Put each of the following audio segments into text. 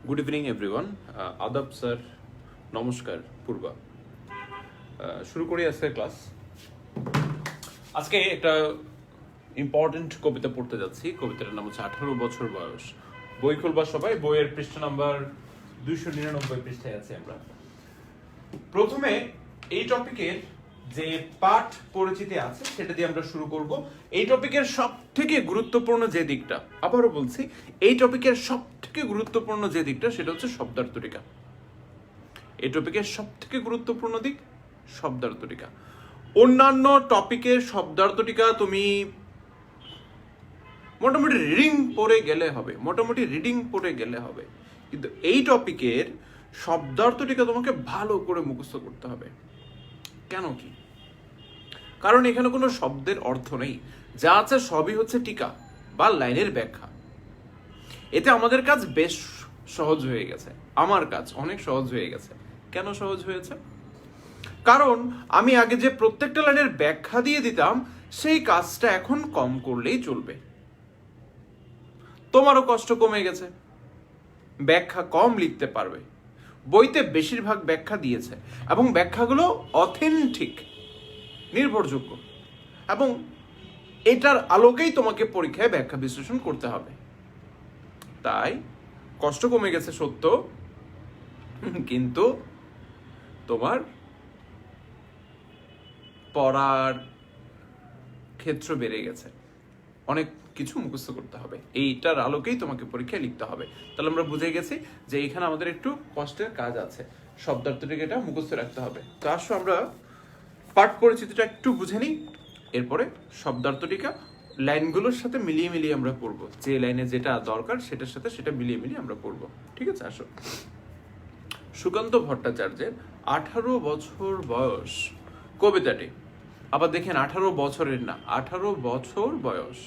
Good evening everyone. আদাব sir, নমস্কার পূর্বা। শুরু করি আজকের ক্লাস। আজকে একটা ইম্পর্টেন্ট কবিতা পড়তে যাচ্ছি। কবিতাটার নাম হচ্ছে 18 বছর বয়স। বই খুলবা সবাই, বইয়ের পৃষ্ঠা নাম্বার 299 পৃষ্ঠায় আছে আমরা। প্রথমে এই টপিকের যে পাঠ পরিচিতি আছে সেটা দিয়ে আমরা শুরু করব। এই টপিকের সব থেকে গুরুত্বপূর্ণ যে দিকটা, আবারও বলছি, এই টপিকের সব থেকে গুরুত্বপূর্ণ যে দিকটা সেটা হচ্ছে শব্দার্থটিকা। এই টপিকের সব থেকে গুরুত্বপূর্ণ দিক শব্দার্থটিকা। অন্যান্য টপিকের শব্দার্থটিকা তুমি মোটামুটি রিডিং পড়ে গেলে হবে, কিন্তু এই টপিকের শব্দার্থটিকা তোমাকে ভালো করে মুখস্থ করতে হবে। কেন কি? কারণ এখানে কোনো শব্দের অর্থ নেই, যা আছে সবই হচ্ছে টিকা বা লাইনের ব্যাখ্যা। এতে আমাদের কাজ বেশ সহজ হয়ে গেছে, আমার কাজ অনেক সহজ হয়ে গেছে। কেন সহজ হয়েছে? কারণ আমি আগে যে প্রত্যেকটা লাইনের ব্যাখ্যা দিয়ে দিতাম, সেই কাজটা এখন কম করলেই চলবে। তোমারও কষ্ট কমে গেছে, ব্যাখ্যা কম লিখতে পারবে। বইতে বেশিরভাগ ব্যাখ্যা দিয়েছে এবং ব্যাখ্যাগুলো অথেন্টিক, নির্ভরযোগ্য, এবং এটার আলোকেই তোমাকে পরীক্ষায় ব্যাখ্যা বিশ্লেষণ করতে হবে। তাই কষ্ট কমে গেছে সত্য, কিন্তু তোমার পড়ার ক্ষেত্র বেড়ে গেছে, অনেক কিছু মুখস্থ করতে হবে। এইটার আলোকেই তোমাকে পরীক্ষায় লিখতে হবে। তাহলে আমরা বুঝে গেছি যে এখানে আমাদের একটু কষ্টের কাজ আছে, শব্দার্থটিকে এটা মুখস্থ রাখতে হবে। তো আসো আমরা পাঠ পরিচিতিটা একটু বুঝে নিই, এরপরে শব্দার্থটিকা লাইনগুলোর সাথে মিলিয়ে আমরা পড়বো। যে লাইনে যেটা দরকার সেটার সাথে সেটা মিলিয়ে আমরা পড়বো। ঠিক আছে, আসো। সুকান্ত ভট্টাচার্যের 18 বছর বয়স কবিতাটি। আবার দেখেন, 18 বছরের না, 18 বছর বয়স।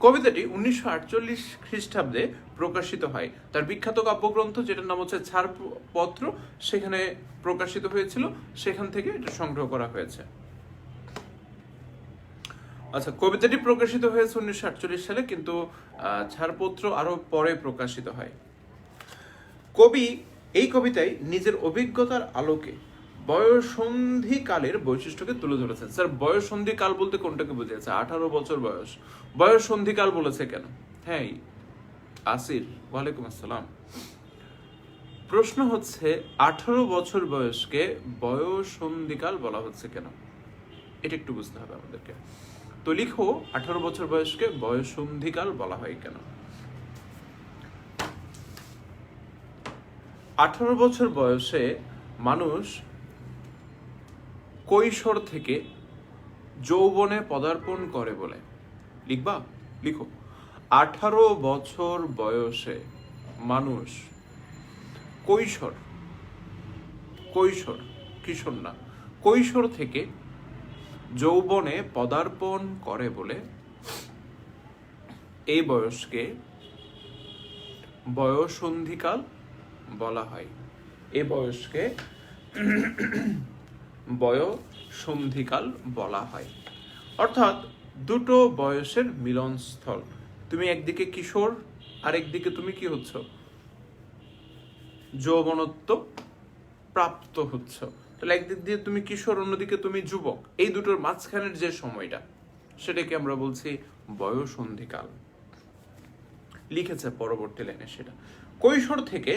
কবিতাটি 1948 খ্রিস্টাব্দে প্রকাশিত হয়। তার বিখ্যাত কাব্যগ্রন্থ যেটার নাম হচ্ছে ছাড়পত্র, সেখানে প্রকাশিত হয়েছিল, সেখান থেকে এটা সংগ্রহ করা হয়েছে। আচ্ছা, কবিতাটি প্রকাশিত হয়েছে 1948 সালে, কিন্তু ছাড়পত্র আরো পরে প্রকাশিত হয়। কবি এই কবিতায় নিজের অভিজ্ঞতার আলোকে বয়ঃসন্ধিকালের বৈশিষ্ট্যকে তুলে ধরেছেন। স্যার, বয়ঃসন্ধিকাল বলতে কোনটাকে বুঝিয়েছে? 18 বছর বয়স, বয়ঃসন্ধিকাল বলেছে কেন? হ্যাঁ আসির, ওয়ালাইকুম আসসালাম। প্রশ্ন হচ্ছে 18 বছর বয়সকে বয়ঃসন্ধিকাল বলা হচ্ছে কেন? এটা একটু বুঝতে হবে আমাদেরকে। তো লিখো, 18 বছর বয়সকে বয়ঃসন্ধিকাল বলা হয় কেন? 18 বছর বয়সে মানুষ কৈশোর থেকে যৌবনে পদার্পণ করে বলে। লিখবা? লিখো, 18 বছর বয়সে মানুষ কৈশোর থেকে যৌবনে পদার্পণ করে বলে এই বয়সকে বয়ঃসন্ধিকাল বলা হয়। এই বয়সকে বয়ঃসন্ধিকাল বলা হয়। অর্থাৎ দুটো বয়সের মিলনস্থল। তুমি একদিকে কিশোর, আর একদিকে তুমি কি হচ্ছ? যৌবনত্ব প্রাপ্ত হচ্ছ। তাহলে একদিক দিয়ে তুমি কিশোর, অন্যদিকে তুমি যুবক। এই দুটোর মাঝখানের যে সময়টা, সেটাকে আমরা বলছি বয়ঃসন্ধিকাল। লিখেছে পরবর্তী লাইনে সেটা। কৈশোর থেকে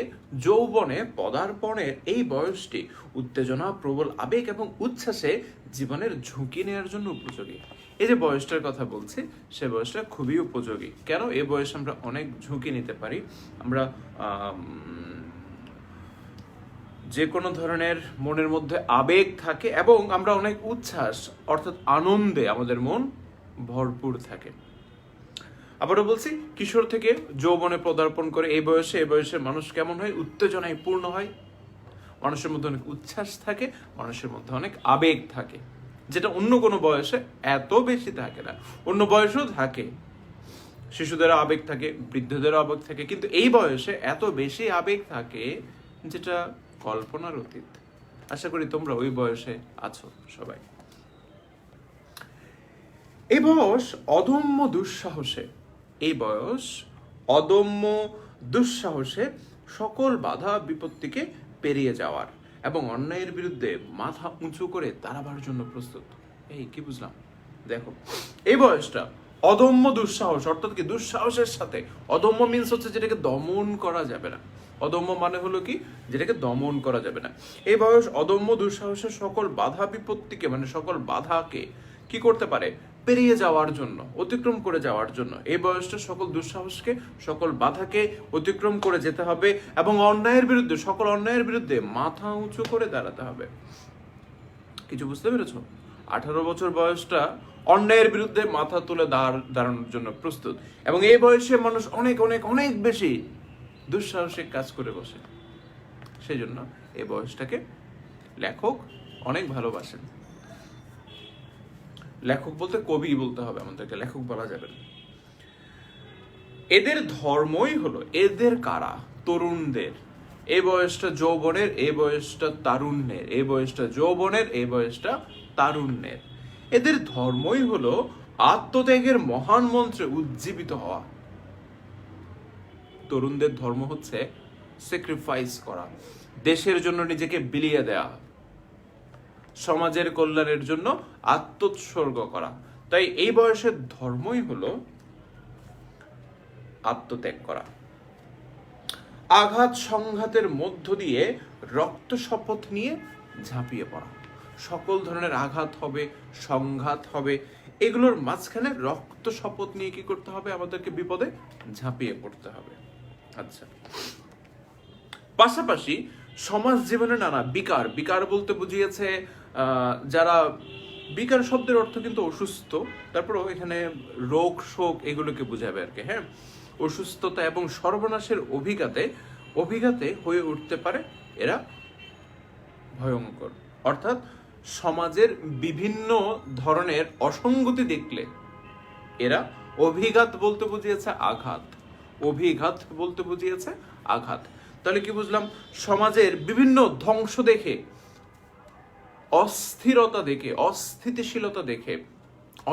যৌবনে পদার্পণের এই বয়সটি উত্তেজনা, প্রবল আবেগ এবং উচ্ছ্বাসে জীবনের ঝুঁকি নেওয়ার জন্য উপযোগী। এই যে বয়সটার কথা বলছি, সে বয়সটা খুবই উপযোগী। কেন? এই বয়সে আমরা অনেক ঝুঁকি নিতে পারি। আমরা যে কোনো ধরনের মনের মধ্যে আবেগ থাকে এবং আমরা অনেক উচ্ছ্বাস অর্থাৎ আনন্দে আমাদের মন ভরপুর থাকে। আবারও বলছি, কিশোর থেকে যৌবনে পদার্পণ করে এই বয়সে মানুষ কেমন হয়? উত্তেজনায় পূর্ণ হয়, মানুষের মধ্যে অনেক উচ্ছ্বাস থাকে, মানুষের মধ্যে অনেক আবেগ থাকে, যেটা অন্য কোনো বয়সে এত বেশি থাকে না। অন্য বয়সেও থাকে, শিশুদেরও আবেগ থাকে, বৃদ্ধদেরও আবেগ থাকে, কিন্তু এই বয়সে এত বেশি আবেগ থাকে যেটা কল্পনার অতীত। আশা করি তোমরা ওই বয়সে আছো সবাই। এই বয়স অদম্য দুঃসাহসে সকল বাধা বিপত্তিকে পেরিয়ে যাওয়ার এবং অন্যায়ের বিরুদ্ধে মাথা উঁচু করে দাঁড়াবার জন্য প্রস্তুত। এই কি বুঝলাম? দেখো, এই বয়সটা অদম্য দুঃসাহস, অর্থাৎ কি দুঃসাহসের সাথে, অদম্য মিন্স হচ্ছে যেটাকে দমন করা যাবে না। অদম্য মানে হলো কি, যেটাকে দমন করা যাবে না। এই বয়স অদম্য দুঃসাহসের সকল বাধা বিপত্তিকে, মানে সকল বাধাকে কি করতে পারে? পেরিয়ে যাওয়ার জন্য, অতিক্রম করে যাওয়ার জন্য। এই বয়সটা সকল দুঃসাহসকে, সকল বাধাকে অতিক্রম করে যেতে হবে এবং অন্যায়ের বিরুদ্ধে, সকল অন্যায়ের বিরুদ্ধে মাথা উঁচু করে দাঁড়াতে হবে। কিছু বুঝতে পেরেছো? 18 বছর বয়সটা অন্যায়ের বিরুদ্ধে মাথা তুলে দাঁড়ানোর জন্য প্রস্তুত। এবং এই বয়সে মানুষ অনেক অনেক অনেক বেশি দুঃসাহসিক কাজ করে বসে। সেই জন্য এই বয়সটাকে লেখক অনেক ভালোবাসেন। লেখক বলতে কবি বলতে হবে আমাদেরকে, লেখক বলা যাবে না। এদের ধর্মই হলো, এদের কারা? তরুণদের। এই বয়সটা যৌবনের, এই বয়সটা তারুণ্যের, এই বয়সটা যৌবনের, এই বয়সটা তারুণ্যের। এদের ধর্মই হলো আত্মত্যাগের মহান মন্ত্রে উজ্জীবিত হওয়া। তরুণদের ধর্ম হচ্ছে স্যাক্রিফাইস করা, দেশের জন্য নিজেকে বিলিয়ে দেয়া, সমাজের কল্যাণের জন্য আত্মোৎসর্গ করা। তাই এই বয়সের ধর্মই হলো আত্মত্যাগ করা। আঘাত সংঘাতের মধ্য দিয়ে রক্ত শপথ নিয়ে ঝাঁপিয়ে পড়া। সকল ধরনের আঘাত হবে, সংঘাত হবে, এগুলোর মাঝখানে রক্ত শপথ নিয়ে কি করতে হবে? আমাদেরকে বিপদে ঝাঁপিয়ে পড়তে হবে। আচ্ছা, পাশাপাশি সমাজ জীবনে নানা বিকার, বিকার বলতে বুঝিয়েছে যারা, বিকার শব্দের অর্থ কিন্তু অসুস্থ, তারপরেও এখানে রোগ শোক এগুলোকে বোঝাবে আর কি। হ্যাঁ, অসুস্থতা এবং সর্বনাশের অভিঘাতে হয়ে উঠতে পারে এরা ভয়ঙ্কর। অর্থাৎ সমাজের বিভিন্ন ধরনের অসঙ্গতি দেখলে এরা, অভিঘাত বলতে বুঝিয়েছে আঘাত, অভিঘাত বলতে বুঝিয়েছে আঘাত। তাহলে কি বুঝলাম? সমাজের বিভিন্ন ধ্বংস দেখে, অস্থিরতা দেখে, অস্থিতিশীলতা দেখে,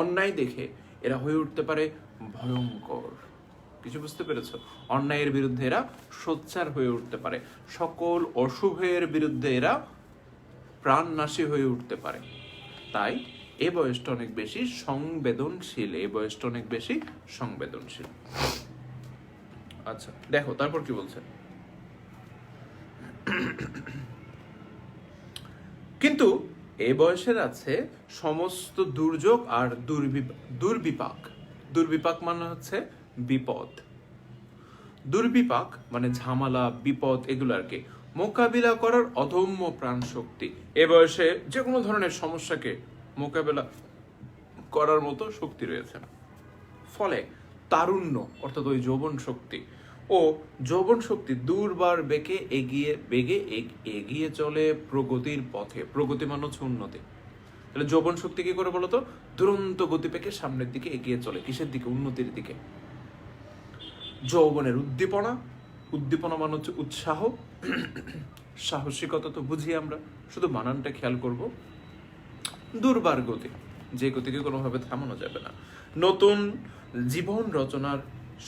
অন্যায় দেখে এরা হয়ে উঠতে পারে ভয়ঙ্কর। কিছু বুঝতে পেরেছো? অন্যায়ের বিরুদ্ধে এরা সোচ্চার হয়ে উঠতে পারে, সকল অশুভের বিরুদ্ধে এরা প্রাণনাশী হয়ে উঠতে পারে। তাই এই বয়সটা অনেক বেশি সংবেদনশীল, এই বয়সটা অনেক বেশি সংবেদনশীল। আচ্ছা দেখো তারপর কি বলছে। কিন্তু এই বয়সের আছে সমস্ত দুর্যোগ আর দুর্বিপাক। দুর্বিপাক মানে হচ্ছে বিপদ, দুর্বিপাক মানে ঝামেলা, বিপদ, এগুলো আর কি মোকাবিলা করার অদম্য প্রাণ শক্তি। এ বয়সে যে কোনো ধরনের সমস্যাকে মোকাবিলা করার মতো শক্তি রয়েছে। ফলে তারুণ্য অর্থাৎ ওই যৌবন শক্তি ও যৌবন শক্তি দুর্বার বেগে এগিয়ে চলে প্রগতির পথে। প্রগতি মানে হচ্ছে উন্নতি। তাহলে যৌবন শক্তি কি করে বলতো? দুরন্ত গতি পেকে সামনের দিকে এগিয়ে চলে। কিসের দিকে? উন্নতির দিকে। যৌবনের উদ্দীপনা মানে হচ্ছে উৎসাহ, সাহসিকতা তো বুঝি আমরা, শুধু বানানটা খেয়াল করব। দুর্বার গতি, যে গতিকে কোনোভাবে থামানো যাবে না। নতুন জীবন রচনার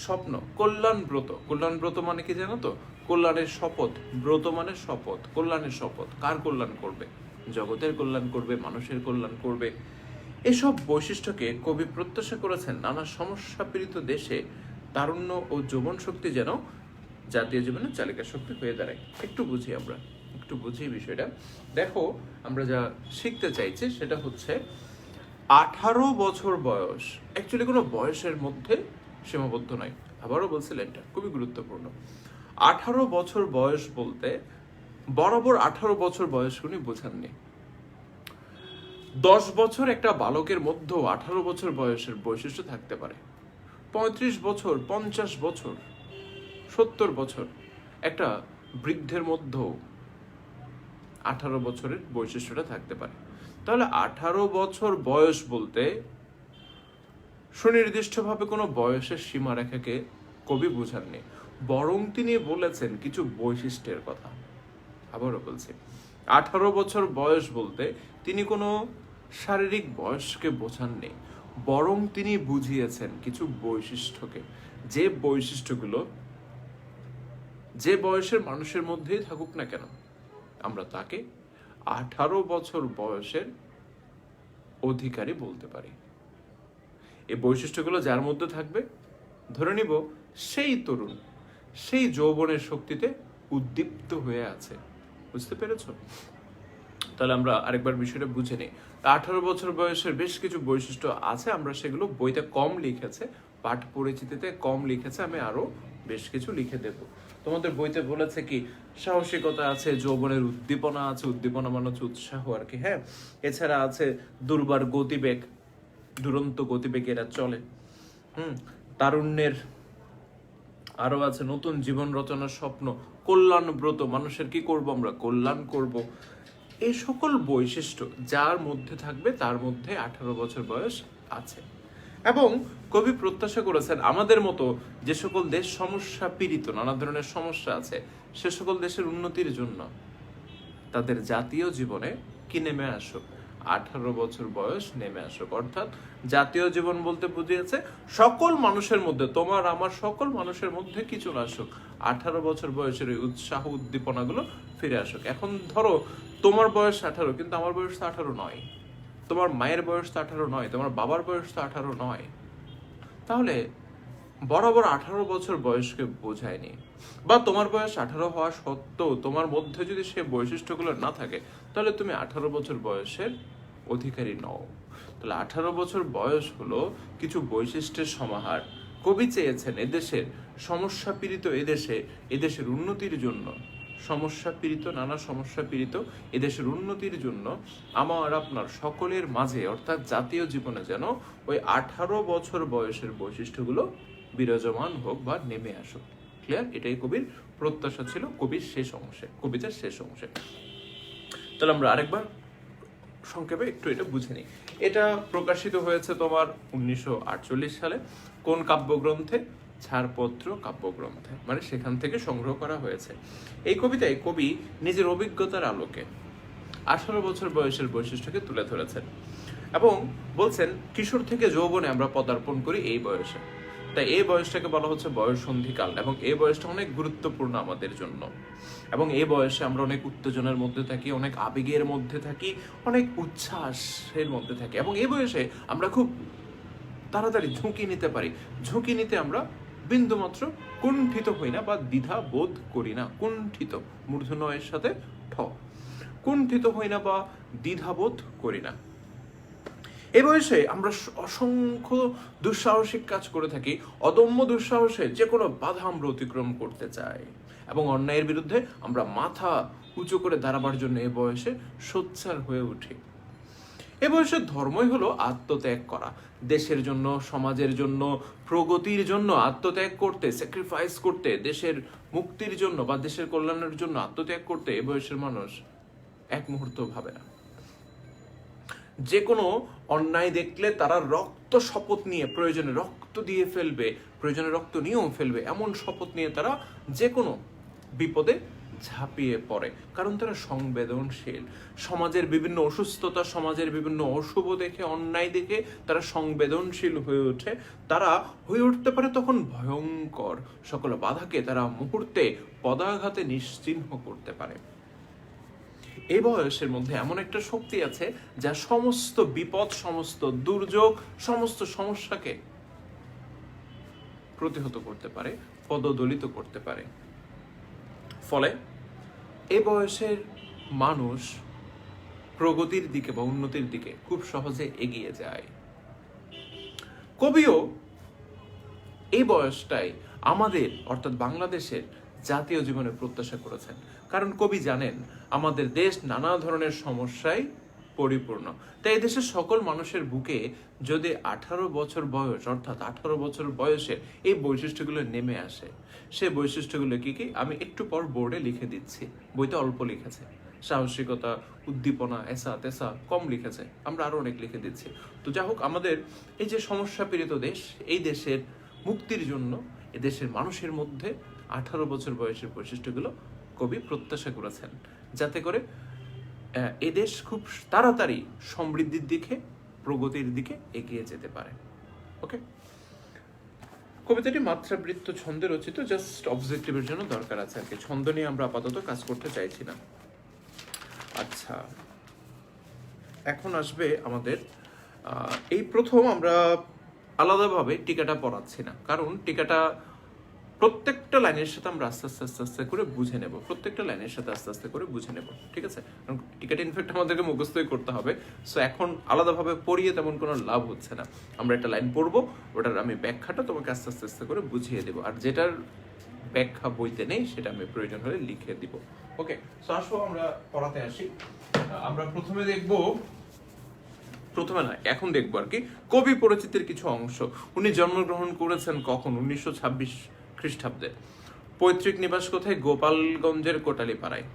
স্বপ্ন। কল্যাণব্রত, কল্যাণব্রত মানে কি জানো তো? কল্যাণের শপথ। ব্রত মানে শপথ, কল্যাণের শপথ। কার কল্যাণ করবে? জগতের কল্যাণ করবে, মানুষের কল্যাণ করবে। এসব বৈশিষ্ট্যকে কবি প্রত্যাশা করেছেন নানা সমস্যা পীড়িত দেশে তারুণ্য ও যৌবন শক্তি যেন জাতীয় জীবনে চালিকা শক্তি হয়ে দাঁড়ায়। একটু বুঝি আমরা, একটু বুঝি বিষয়টা। দেখো আমরা যা শিখতে চাইছি সেটা হচ্ছে 18 বছর বয়স অ্যাকচুয়ালি কোনো বয়সের মধ্যে সীমাবদ্ধ নয়। আবারও বলছিলেন, এটা খুবই গুরুত্বপূর্ণ। 18 বছর বয়স বলতে বরাবর 18 বছর বয়স উনি বোঝাননি। 10 বছর একটা বালকের মধ্যেও 18 বছর বয়সের বৈশিষ্ট্য থাকতে পারে। 35 বছর, 50 বছর, 70 বছর একটা বৃদ্ধের মধ্যেও 18 বছরের বৈশিষ্ট্যটা থাকতে পারে। তাহলে 18 বছর বয়স বলতে সুনির্দিষ্টভাবে কোনো বয়সের সীমারেখাকে কবি বোঝাননি, বরং তিনি বলেছেন কিছু বৈশিষ্ট্যের কথা। আবারও বলছি, 18 বছর বয়স বলতে তিনি কোনো শারীরিক বয়সকে বোঝাননি, বরং তিনি বুঝিয়েছেন কিছু বৈশিষ্ট্যকে, যে বৈশিষ্ট্যগুলো যে বয়সের মানুষের মধ্যেই থাকুক না কেন, আমরা তাকে 18 বছর বয়সের অধিকারী বলতে পারি। এই বৈশিষ্ট্যগুলো যার মধ্যে থাকবে, ধরে নিব সেই তরুণ, সেই যৌবনের শক্তিতে উদ্দীপ্ত হয়ে আছে। বুঝতে পেরেছ? তাহলে আমরা আরেকবার বিষয়টা বুঝে নিই। 18 বছর বয়সের বেশ কিছু বৈশিষ্ট্য আছে, আমরা সেগুলো বইতে কম লিখেছে, পাঠ পরিচিতিতে কম লিখেছে, আমি আরো বেশ কিছু লিখে দেব। তোমাদের বইতে বলেছে কি, সাহসিকতা আছে, যৌবনের উদ্দীপনা আছে, উদ্দীপনা মানে হচ্ছে উৎসাহ আর কি, হ্যাঁ। এছাড়া আছে দুর্বার গতিবেগ, দুরন্ত গতিবেগে এরা চলে। তারুণ্যের আরো আছে নতুন জীবন রচনার স্বপ্ন, কল্যাণ ব্রত, মানুষের কি করব আমরা, কল্যাণ করব। এই সকল বৈশিষ্ট্য যার মধ্যে থাকবে তার মধ্যে 18 বছর বয়স আছে। এবং কবি প্রত্যাশা করেছেন আমাদের মতো যে সকল দেশ সমস্যা পীড়িত, নানা ধরনের সমস্যা আছে, সে সকল দেশের উন্নতির জন্য তাদের জাতীয় জীবনে কি নেমে আসুক, 18 বছর বয়স নেমে আসুক। অর্থাৎ জাতীয় জীবন বলতে বুঝিয়েছে সকল মানুষের মধ্যে, তোমার আমার সকল মানুষের মধ্যে কি চলে আসুক, 18 বছর বয়সের এই উৎসাহ উদ্দীপনাগুলো ফিরে আসুক। এখন ধরো তোমার বয়স 18, কিন্তু আমার বয়স তো 18 নয়, তোমার মায়ের বয়স তো 18 নয়, তোমার বাবার বয়স তো 18 নয়। তাহলে বরাবর 18 বছর বয়সকে বোঝায়নি, বা তোমার বয়স 18 হওয়া সত্ত্বেও তোমার মধ্যে যদি সে বৈশিষ্ট্যগুলো না থাকে, তাহলে তুমি 18 বছর বয়সের অধিকারী নও। তাহলে 18 বছর বয়স হলো কিছু বৈশিষ্ট্যের সমাহার। কবি চেয়েছেন এদেশের সমস্যা পীড়িত, এদেশের উন্নতির জন্য, সমস্যা পীড়িত, নানা সমস্যা পীড়িত এদেশের উন্নতির জন্য আমার আপনার সকলের মাঝে, অর্থাৎ জাতীয় জীবনে যেন ওই 18 বছর বয়সের বৈশিষ্ট্যগুলো বিরাজমান হোক বা নেমে আসুক। ক্লিয়ার? এটাই কবির প্রত্যাশা ছিল কবির শেষ অংশে, কবিতার শেষ অংশে। তাহলে আমরা আরেকবার সংক্ষেপে একটু এটা বুঝে নিই। এটা প্রকাশিত হয়েছে তোমার 1948 সালে। কোন কাব্যগ্রন্থে? ছাড়পত্র কাব্যগ্রন্থে, মানে সেখান থেকে সংগ্রহ করা হয়েছে। এই কবিতায় কবি নিজের অভিজ্ঞতার আলোকে 18 বছর বয়সের বৈশিষ্ট্যকে তুলে ধরেছেন এবং বলছেন কিশোর থেকে যৌবনে আমরা পদার্পণ করি এই বয়সে। তাই এই বয়সটাকে বলা হচ্ছে বয়ঃসন্ধিকাল, এবং এই বয়সটা অনেক গুরুত্বপূর্ণ আমাদের জন্য। এবং এই বয়সে আমরা অনেক উত্তেজনার মধ্যে থাকি, অনেক আবেগের মধ্যে থাকি, অনেক উচ্ছ্বাসের মধ্যে থাকি, এবং এই বয়সে আমরা খুব তাড়াতাড়ি ঝুঁকি নিতে পারি। ঝুঁকি নিতে আমরা বিন্দুমাত্র কুণ্ঠিত হই না বা দ্বিধা বোধ করি না। কুণ্ঠিত, মূর্ধন্যয়ের সাথে ঠ, কুণ্ঠিত হই না বা দ্বিধাবোধ করি না। এই বয়সে আমরা অসংখ্য দুঃসাহসিক কাজ করে থাকি, অদম্য দুঃসাহসে যে কোনো বাধা আমরা অতিক্রম করতে চাই, এবং অন্যায়ের বিরুদ্ধে আমরা মাথা উঁচু করে দাঁড়াবার জন্য এই বয়সে সোচ্চার হয়ে উঠি। এ বয়সের ধর্মই হলো আত্মত্যাগ করা। দেশের জন্য, সমাজের জন্য, প্রগতির জন্য আত্মত্যাগ করতে, স্যাক্রিফাইস করতে, দেশের মুক্তির জন্য বা দেশের কল্যাণের জন্য আত্মত্যাগ করতে এ বয়সের মানুষ এক মুহূর্ত ভাবে না। যে কোনো অন্যায় দেখলে তারা রক্ত শপথ নিয়ে, প্রয়োজনে রক্ত দিয়ে ফেলবে, প্রয়োজনে রক্ত নিয়েও ফেলবে, এমন শপথ নিয়ে তারা যে কোনো বিপদে ঝাঁপিয়ে পড়ে, কারণ তারা সংবেদনশীল। সমাজের বিভিন্ন অসুস্থতা, সমাজের বিভিন্ন অশুভ দেখে, অন্যায় দেখে তারা সংবেদনশীল হয়ে ওঠে। তারা হয়ে উঠতে পারে তখন ভয়ঙ্কর, সকল বাধাকে তারা মুহূর্তে পদাঘাতে নিশ্চিহ্ন করতে পারে। এই বয়সের মধ্যে এমন একটা শক্তি আছে যা সমস্ত বিপদ, সমস্ত দুর্যোগ, সমস্ত সমস্যাকে প্রতিহত করতে পারে, পদদলিত করতে পারে। ফলে এই বয়সের মানুষ প্রগতির দিকে বা উন্নতির দিকে খুব সহজে এগিয়ে যায়। কবিও এই বয়সটাই আমাদের, অর্থাৎ বাংলাদেশের জাতীয় জীবনে প্রত্যাশা করেছেন, কারণ কবি জানেন আমাদের দেশ নানা ধরনের সমস্যায় পরিপূর্ণ। তাই এই দেশের সকল মানুষের বুকে যদি 18 বছর বয়স, অর্থাৎ 18 বছর বয়সে এই বৈশিষ্ট্যগুলো নেমে আসে, সে বৈশিষ্ট্যগুলো কি কি আমি একটু পর বোর্ডে লিখে দিচ্ছি। বইতে অল্প লিখেছে, সাহসিকতা, উদ্দীপনা, এসা তেসা কম লিখেছে, আমরা আরো অনেক লিখে দিচ্ছি। তো যাই হোক, আমাদের এই যে সমস্যা পীড়িত দেশ, এই দেশের মুক্তির জন্য এদেশের মানুষের মধ্যে 18 বছর বয়সের বৈশিষ্ট্যগুলো কবি প্রত্যাশা করেছেন, যাতে করে এদেশ খুব তাড়াতাড়ি সমৃদ্ধির দিকে, প্রগতির দিকে এগিয়ে যেতে পারে। ওকে। কবিতাটি মাত্রাবৃত্ত ছন্দে রচিত, জাস্ট অবজেক্টিভের জন্য দরকার আছে আর কি। ছন্দ নিয়ে আমরা আপাতত কাজ করতে চাইছি না। আচ্ছা, এখন আসবে আমাদের এই প্রথম আমরা আলাদাভাবে টিকাটা পড়াচ্ছি না, কারণ টিকাটা প্রত্যেকটা লাইনের সাথে আমরা আস্তে আস্তে আস্তে আস্তে করে বুঝে নেব, প্রত্যেকটা লাইনের সাথে আস্তে আস্তে করে বুঝে নেব, ঠিক আছে? কারণ টিকাটা ইনফ্যাক্ট আমাদেরকে মুখস্থই করতে হবে। সো এখন আলাদাভাবে পড়িয়ে তেমন কোনো লাভ হচ্ছে না। আমরা একটা লাইন পড়বো, ওটার আমি ব্যাখ্যাটা তোমাকে আস্তে আস্তে আস্তে করে বুঝিয়ে দেবো, আর যেটার ব্যাখ্যা বইতে নেই সেটা আমি প্রয়োজন হলে লিখে দিব। ওকে, সো আসো আমরা পড়াতে আসি। আমরা প্রথমে দেখবো, প্রথমে না এখন দেখবো আর কি, কবি পরিচিতির কিছু অংশ। উনি জন্মগ্রহণ করেছেন কখন? 1926 খ্রিস্টাব্দে। পৈতৃক নিবাস কোথায়? গোপালগঞ্জের কোটালীপাড়ায়।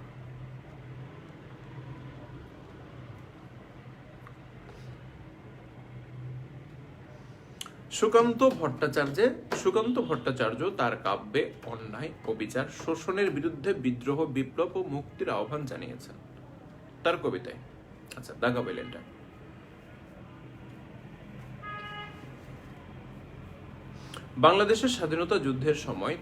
সুকান্ত ভট্টাচার্য তার কাব্যে অন্যায়, অবিচার, শোষণের বিরুদ্ধে বিদ্রোহ, বিপ্লব ও মুক্তির আহ্বান জানিয়েছেন তার কবিতায়। আচ্ছা, দাগা পেলেনটা। বাংলাদেশের স্বাধীনতা যুদ্ধের সময়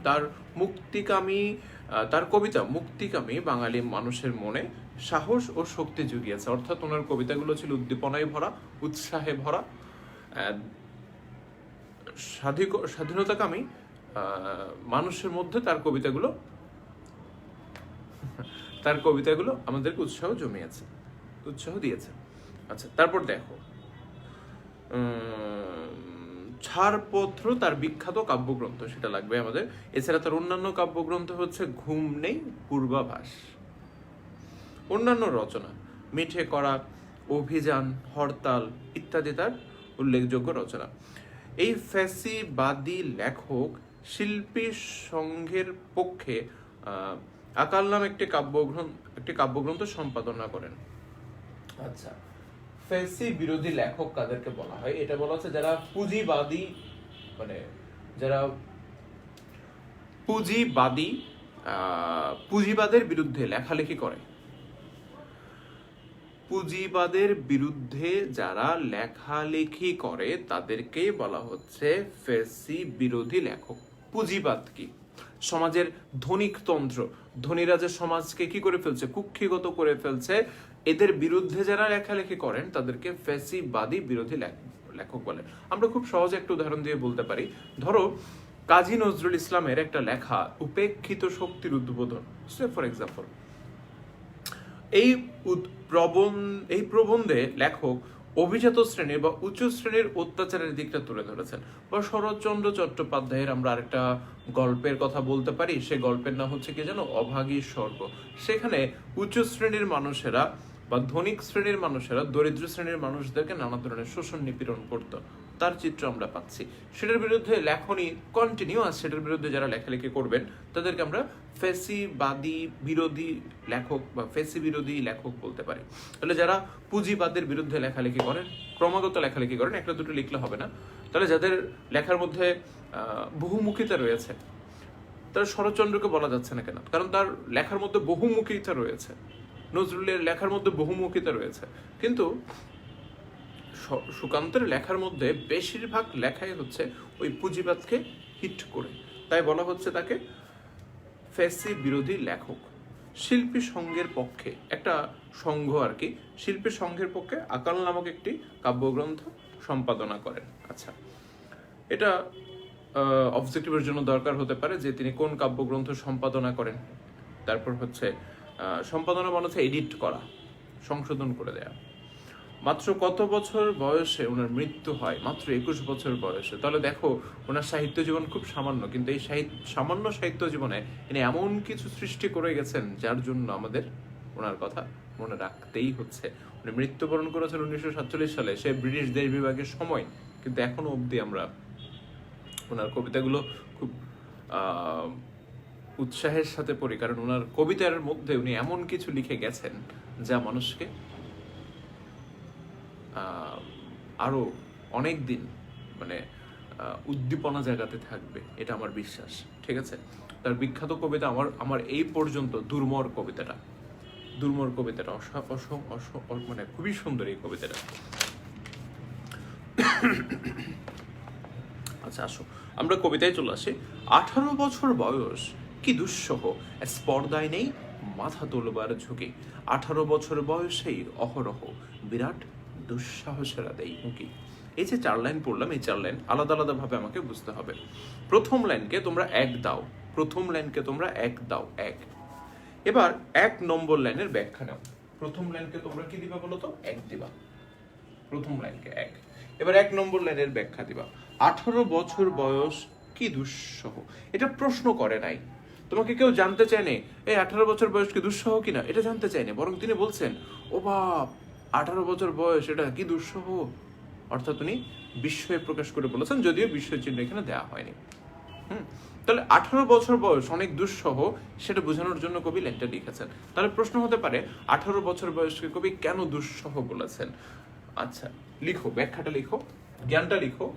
তার কবিতা মুক্তিকামী বাঙালি মানুষের মনে সাহস ও শক্তি জুগিয়েছে। অর্থাৎ ওনার কবিতাগুলো ছিল উদ্দীপনায় ভরা, উৎসাহে ভরা। স্বাধীনতাকামী মানুষের মধ্যে তার কবিতাগুলো আমাদেরকে উৎসাহ দিয়েছে। আচ্ছা, তারপর দেখো, ছাড়পত্র তার বিখ্যাত কাব্যগ্রন্থ, সেটা লাগবে আমাদের। এছাড়া তার অন্যান্য কাব্যগ্রন্থ হচ্ছে ঘুম নেই, পূর্বাভাস। অন্যান্য রচনা মিঠে করা, অভিযান, হরতাল ইত্যাদি তার উল্লেখযোগ্য রচনা। এই ফ্যাসিবাদী লেখক শিল্পী সংঘের পক্ষে আকাল নাম একটি কাব্যগ্রন্থ সম্পাদনা করেন। আচ্ছা, ফ্যাসি বিরোধী লেখক কাদেরকে বলা হয়? এটা বলা হচ্ছে যারা পুঁজিবাদী, মানে যারা পুঁজিবাদের বিরুদ্ধে লেখালেখি করে। পুঁজিবাদের বিরুদ্ধে যারা লেখালেখি করে তাদেরকে বলা হচ্ছে ফ্যাসি বিরোধী লেখক। পুঁজিবাদ কি? সমাজের ধনিকতন্ত্র, ধনীরা যে সমাজকে কি করে ফেলছে, কুক্ষিগত করে ফেলছে, এদের বিরুদ্ধে যারা লেখালেখি করেন তাদেরকে ফ্যাসিবাদী বিরোধী লেখক বলে। আমরা খুব সহজে একটা উদাহরণ দিয়ে বলতে পারি। ধরো, কাজী নজরুল ইসলামের একটা লেখা উপেক্ষিত শক্তির উদ্বোধন, ফর এক্সাম্পল, এই প্রবন্ধে লেখক অভিজাত শ্রেণীর বা উচ্চ শ্রেণীর অত্যাচারের দিকটা তুলে ধরেছেন। বা শরৎচন্দ্র চট্টোপাধ্যায়ের আমরা আরেকটা গল্পের কথা বলতে পারি, সে গল্পের নাম হচ্ছে কি জানো? অভাগী স্বর্গ। সেখানে উচ্চ শ্রেণীর মানুষেরা বা ধনিক শ্রেণীর মানুষেরা দরিদ্র শ্রেণীর মানুষদেরকে নানা ধরনের শোষণ নিপীড়ন করত, তার চিত্র আমরা পাচ্ছি। সেটার বিরুদ্ধে লেখনী কন্টিনিউয়াস, সেটার বিরুদ্ধে যারা লেখালেখি করবেন তাদেরকে আমরা ফ্যাসিবাদী বিরোধী লেখক বা ফ্যাসি বিরোধী লেখক বলতে পারি। তাহলে যারা পুঁজিবাদের বিরুদ্ধে লেখালেখি করেন, ক্রমাগত লেখালেখি করেন, একটা দুটো লিখলে হবে না, তাহলে যাদের লেখার মধ্যে বহুমুখিতা রয়েছে, তার শরৎচন্দ্রকে বলা যাচ্ছে না কেন? কারণ তার লেখার মধ্যে বহুমুখিতা রয়েছে, নজরুলের লেখার মধ্যে বহুমুখিতা রয়েছে, কিন্তু সুকান্তের লেখার মধ্যে বেশিরভাগ লেখাই হচ্ছে ওই পুঁজিবাদকে হিট করে, তাই বলা হচ্ছে তাকে ফ্যাসি বিরোধী লেখক। শিল্পী সংঘের পক্ষে, একটা সংঘ আর কি, শিল্পী সংঘের পক্ষে আকাল নামক একটি কাব্যগ্রন্থ সম্পাদনা করেন। আচ্ছা, এটা অবজেক্টিভের জন্য দরকার হতে পারে যে তিনি কোন কাব্যগ্রন্থ সম্পাদনা করেন। তারপর হচ্ছে সম্পাদনা মানে হচ্ছে এডিট করা, সংশোধন করে দেয়া। মাত্র কত বছর বয়সে ওনার মৃত্যু হয়? মাত্র 21 বছর বয়সে। তাহলে দেখো, ওনার সাহিত্য জীবন খুব সামান্য, কিন্তু এই সামান্য সাহিত্য জীবনে তিনি এমন কিছু সৃষ্টি করে গেছেন যার জন্য আমাদের ওনার কথা মনে রাখতেই হচ্ছে। উনি মৃত্যুবরণ করেছেন 1947 সালে, সে ব্রিটিশ দেশ বিভাগের সময়, কিন্তু এখনো অবধি আমরা ওনার কবিতাগুলো খুব উৎসাহের সাথে পড়ি, কারণ ওনার কবিতার মধ্যে উনি এমন কিছু লিখে গেছেন যা মানুষকে আরো অনেক দিন মানে উদ্দীপনা জায়গাতে থাকবে, এটা আমার বিশ্বাস। ঠিক আছে, তার বিখ্যাত কবিতা আমার এই পর্যন্ত দুর্মর কবিতাটা মানে খুবই সুন্দর এই কবিতাটা। আচ্ছা আসো আমরা কবিতায় চলে আসি। 18 বছর বয়স কি দুঃসহ, স্পর্ধায় নেই মাথা তোলবার ঝুঁকি। 18 বছর বয়সেই অহরহ বিরাট দুঃসাহসেরা দেই হুঁকি। এই যে 4 লাইন পড়লাম, এই 4 লাইন আলাদা আলাদা ভাবে আমাকে বুঝতে হবে। প্রথম লাইনকে তোমরা 1 দাও, প্রথম লাইনকে তোমরা 1 দাও, 1। এবার 1 নম্বর লাইনের ব্যাখ্যা নাও। প্রথম লাইনকে তোমরা কি দিবা বলো তো? 1 দিবা, প্রথম লাইনকে 1। এবার 1 নম্বর লাইনের ব্যাখ্যা দিবা। 18 বছর বয়স কি দুঃসহ, এটা প্রশ্ন করে নাই, তোমাকে কেউ জানতে চায়নি এই 18 বছর বয়স কি দুঃসহ কিনা, এটা জানতে চায়নি, বরং তিনি বলছেন ও বাপ 18 বছর বয়স এটা কি দুঃসহ, অর্থাৎ উনি বিস্ময় প্রকাশ করে বলেছেন, যদিও বিস্ময় চিহ্ন এখানে দেওয়া হয়নি। তাহলে 18 বছর বয়স অনেক দুঃসহ, সেটা বোঝানোর জন্য কবি লাইনটা লিখেছেন। তাহলে প্রশ্ন হতে পারে 18 বছর বয়সকে কবি কেন দুঃসহ বলেছেন? আচ্ছা লিখো, ব্যাখ্যাটা লিখো, জ্ঞানটা লিখো।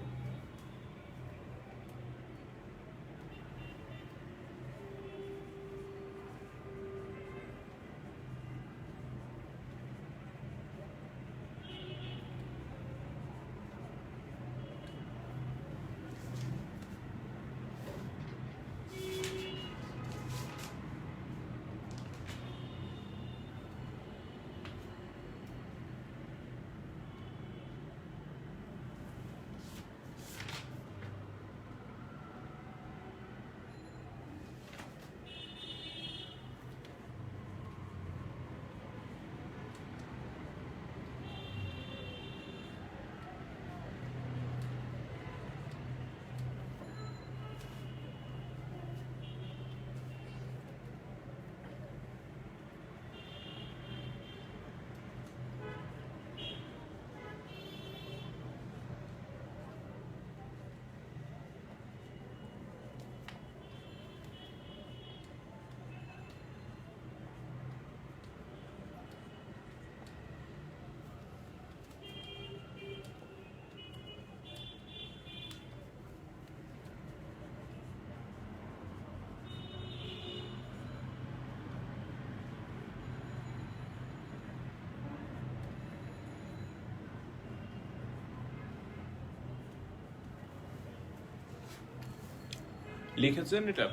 লিখেছেন এটা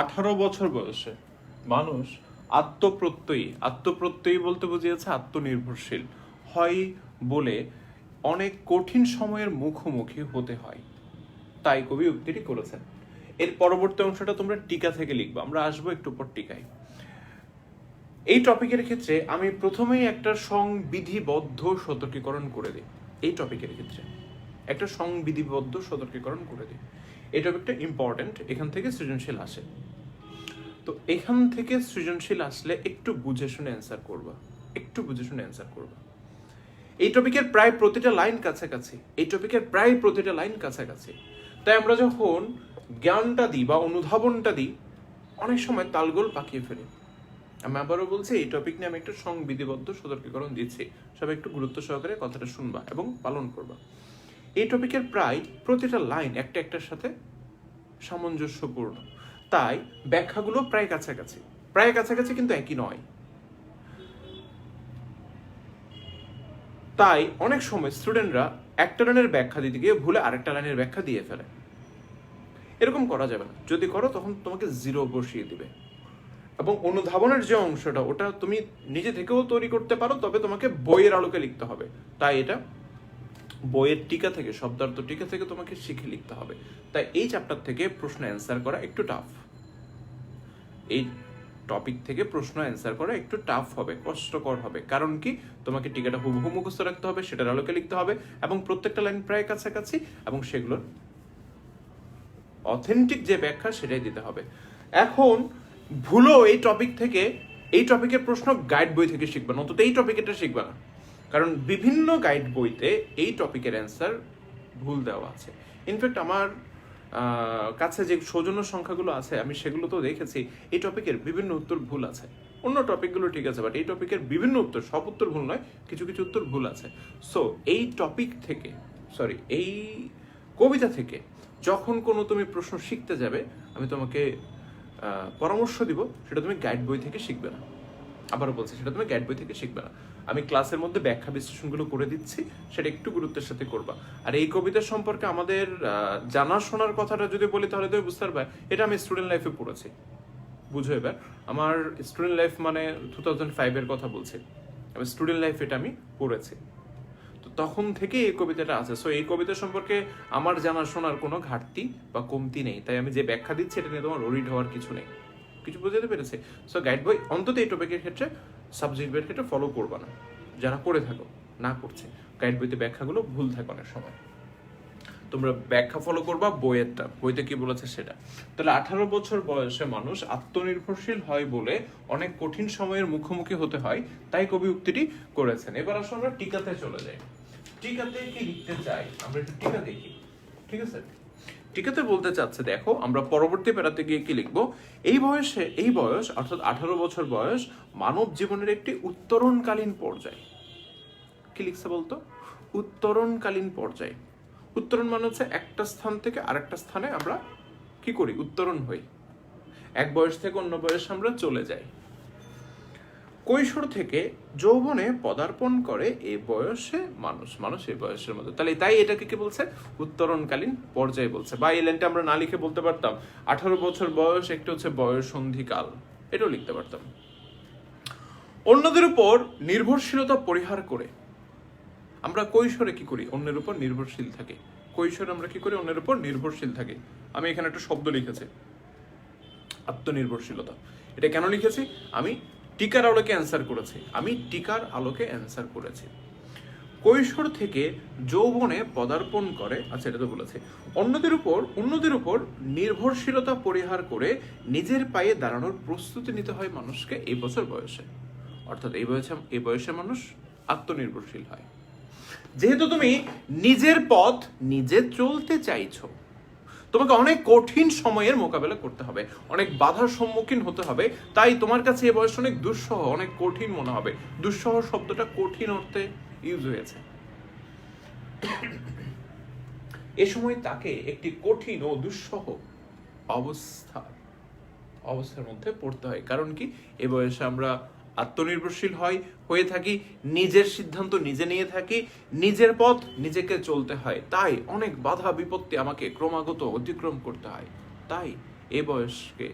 18 বছর বয়সে মানুষ আত্মপ্রত্যয়ী বলতে বুঝিয়েছে আত্মনির্ভরশীল হয় বলে অনেক কঠিন সময়ের মুখোমুখি হতে হয়, তাই কবি উক্তিটি করেছেন। এর পরবর্তী অংশটা তোমরা টিকা থেকে লিখবে, আমরা আসবো একটু পর টিকায়। এই টপিকের ক্ষেত্রে আমি প্রথমেই একটা সংবিধিবদ্ধ সতর্কীকরণ করে দিই। এই টপিকের ক্ষেত্রে একটা সংবিধিবদ্ধ সতর্কীকরণ করে দিই। এই টপিকটা ইম্পর্টেন্ট, এখান থেকে সৃজনশীল আসে। তো এখান থেকে সৃজনশীল আসলে একটু বুঝে শুনে অ্যান্সার করবা, একটু বুঝে শুনে অ্যান্সার করবা। এই টপিকের প্রায় প্রতিটা লাইন কাছাকাছি, এই টপিকের প্রায় প্রতিটা লাইন কাছাকাছি। তাই আমরা যখন জ্ঞানটা দিই বা অনুধাবনটা দিই, অনেক সময় তালগোল পাকিয়ে ফেলি। আমি আবারও বলছি, এই টপিক নিয়ে আমি একটা সংবিধিবদ্ধ সতর্কীকরণ দিচ্ছি, সবাই একটু গুরুত্ব সহকারে কথাটা শুনবা এবং পালন করবা। এই টপিকের প্রায় প্রতিটা লাইন একটা একটার সাথে সামঞ্জস্যপূর্ণ, তাই ব্যাখ্যাগুলো প্রায় কাছাকাছি কিন্তু একই নয়। তাই অনেক সময় স্টুডেন্টরা একটা লাইনের ব্যাখ্যা দিতে গিয়ে ভুলে আরেকটা লাইনের ব্যাখ্যা দিয়ে ফেলে। এরকম করা যাবে না, যদি করো তখন তোমাকে 0 বসিয়ে দিবে। এবং অনুধাবনের যে অংশটা, ওটা তুমি নিজে থেকেও তৈরি করতে পারো, তবে তোমাকে বইয়ের আলোকে লিখতে হবে। তাই এটা বইয়ের টিকা থেকে, শব্দার্থ টিকা থেকে তোমাকে শিখে লিখতে হবে। তাই এই চ্যাপ্টার থেকে প্রশ্ন অ্যান্সার করা একটু টাফ, এই টপিক থেকে প্রশ্ন অ্যান্সার করা একটু টাফ হবে, কষ্টকর হবে। কারণ কি, তোমাকে টিকাটা হুবহু মুখস্থ রাখতে হবে, সেটার আলোকে লিখতে হবে, এবং প্রত্যেকটা লাইন প্রায় কাছাকাছি, এবং সেগুলোর অথেন্টিক যে ব্যাখ্যা সেটাই দিতে হবে। এখন ভুলো এই টপিক থেকে, এই টপিকের প্রশ্ন গাইড বই থেকে শিখবা, অন্তত এই টপিকেরটা শিখবা না। কারণ বিভিন্ন গাইড বইতে এই টপিকের অ্যান্সার ভুল দেওয়া আছে। ইনফ্যাক্ট আমার কাছে যে সৌজন্য সংখ্যাগুলো আছে, আমি সেগুলো তো দেখেছি, এই টপিকের বিভিন্ন উত্তর ভুল আছে। অন্য টপিকগুলো ঠিক আছে, বাট এই টপিকের বিভিন্ন উত্তর, সব উত্তর ভুল নয়, কিছু কিছু উত্তর ভুল আছে। সো এই টপিক থেকে, এই কবিতা থেকে যখন কোনো তুমি প্রশ্ন শিখতে যাবে, আমি তোমাকে পরামর্শ দিব, সেটা তুমি গাইড বই থেকে শিখবে না। আবারও বলছি, সেটা তুমি গাইড বই থেকে শিখবে না। আমি ক্লাসের মধ্যে ব্যাখ্যা বিশ্লেষণগুলো করে দিচ্ছি, সেটা একটু গুরুত্বের সাথে করবা। আর এই কবিতা সম্পর্কে আমাদের জানাশোনার কথাটা যদি বলি, তাহলে তুমি বুঝতে পারবে এটা আমি স্টুডেন্ট লাইফে পড়েছি। বুঝো এবার, আমার স্টুডেন্ট লাইফ মানে 2005 কথা বলছি, আমি স্টুডেন্ট লাইফ এটা আমি পড়েছি। তো তখন থেকে এই কবিতাটা আছে। সো এই কবিতা সম্পর্কে আমার জানাশোনার কোনো ঘাটতি বা কমতি নেই, তাই আমি যে ব্যাখ্যা দিচ্ছি এটা নিয়ে তোমার ওরিড হওয়ার কিছু নেই। কিছু বুঝতে পেরেছে? সো গাইড বই অন্তত এই টপিকের ক্ষেত্রে, সাবজেক্টের ক্ষেত্রে ফলো করবা না, যারা করে থাকো না করছে। গাইড বইতে ব্যাখ্যাগুলো ভুল থাকে অনেক সময়, তোমরা ব্যাখ্যা ফলো করবা বইয়েরটা, বইতে কি বলেছে সেটা। তাহলে 18 বছর বয়সে মানুষ আত্মনির্ভরশীল হয় বলে অনেক কঠিন সময়ের মুখোমুখি হতে হয়, তাই কবি উক্তিটি করেছেন। এবার আসলে আমরা টিকাতে চলে যাই। টিকাতে কি লিখতে চাই আমরা একটু টিকা দেখি, ঠিক আছে? টিকাতে বলতে চাচ্ছে, দেখো আমরা পরবর্তী প্যারাতে গিয়ে কি লিখবো, এই বয়স অর্থাৎ 18 বছর বয়স মানব জীবনের একটি উত্তরণকালীন পর্যায়। কি লিখছে বলতো? উত্তরণকালীন পর্যায়। উত্তরণ মানে হচ্ছে একটা স্থান থেকে আরেকটা স্থানে আমরা কি করি, উত্তরণ হই, এক বয়স থেকে অন্য বয়সে আমরা চলে যাই। কৈশোর থেকে যৌবনে পদার্পণ করে এই বয়সে মানুষ এই বয়সের মধ্যে। তাহলে তাই এটাকে কি বলছে, উত্তরণকালীন পর্যায় বলছে। বা এই লাইনটা আমরা না লিখে বলতে পারতাম 18 বছর বয়স একটা হচ্ছে বয়স সন্ধিকাল, এটাও লিখতে পারতাম। অন্যদের উপর নির্ভরশীলতা পরিহার করে আমরা কৈশোরে কি করি, অন্যের উপর নির্ভরশীল থাকি। কৈশোরে আমরা কি করি, অন্যের উপর নির্ভরশীল থাকি। আমি এখানে একটা শব্দ লিখেছি, আত্মনির্ভরশীলতা। এটা কেন লিখেছি, আমি টিকার আলোকে অ্যান্সার করেছি। কৈশোর থেকে যৌবনে পদার্পণ করে, আচ্ছা এটা তো বলেছে, অন্যদের উপর নির্ভরশীলতা পরিহার করে নিজের পায়ে দাঁড়ানোর প্রস্তুতি নিতে হয় মানুষকে এই বছর বয়সে। অর্থাৎ এই বয়সে মানুষ আত্মনির্ভরশীল হয়। যেহেতু তুমি নিজের পথ নিজে চলতে চাইছো, তোমাকে অনেক কঠিন সময়ের মোকাবেলা করতে হবে, অনেক বাধার সম্মুখীন হতে হবে, তাই তোমার কাছে এই বয়স অনেক দুঃসহ, অনেক কঠিন মনে হবে। দুঃসহ শব্দটা কঠিন অর্থে ইউজ হয়েছে। এ সময় তাকে একটি কঠিন ও দুঃসহ অবস্থার মধ্যে পড়তে হয়। কারণ কি, এ বয়সে আমরা আত্মনির্ভরশীল হয়ে থাকি, নিজের সিদ্ধান্ত নিজে নিয়ে থাকি, নিজের পথ নিজেকে চলতে হয়, তাই অনেক বাধা বিপত্তি আমাকে ক্রমাগত অতিক্রম করতে হয়। তাই এ বয়সকে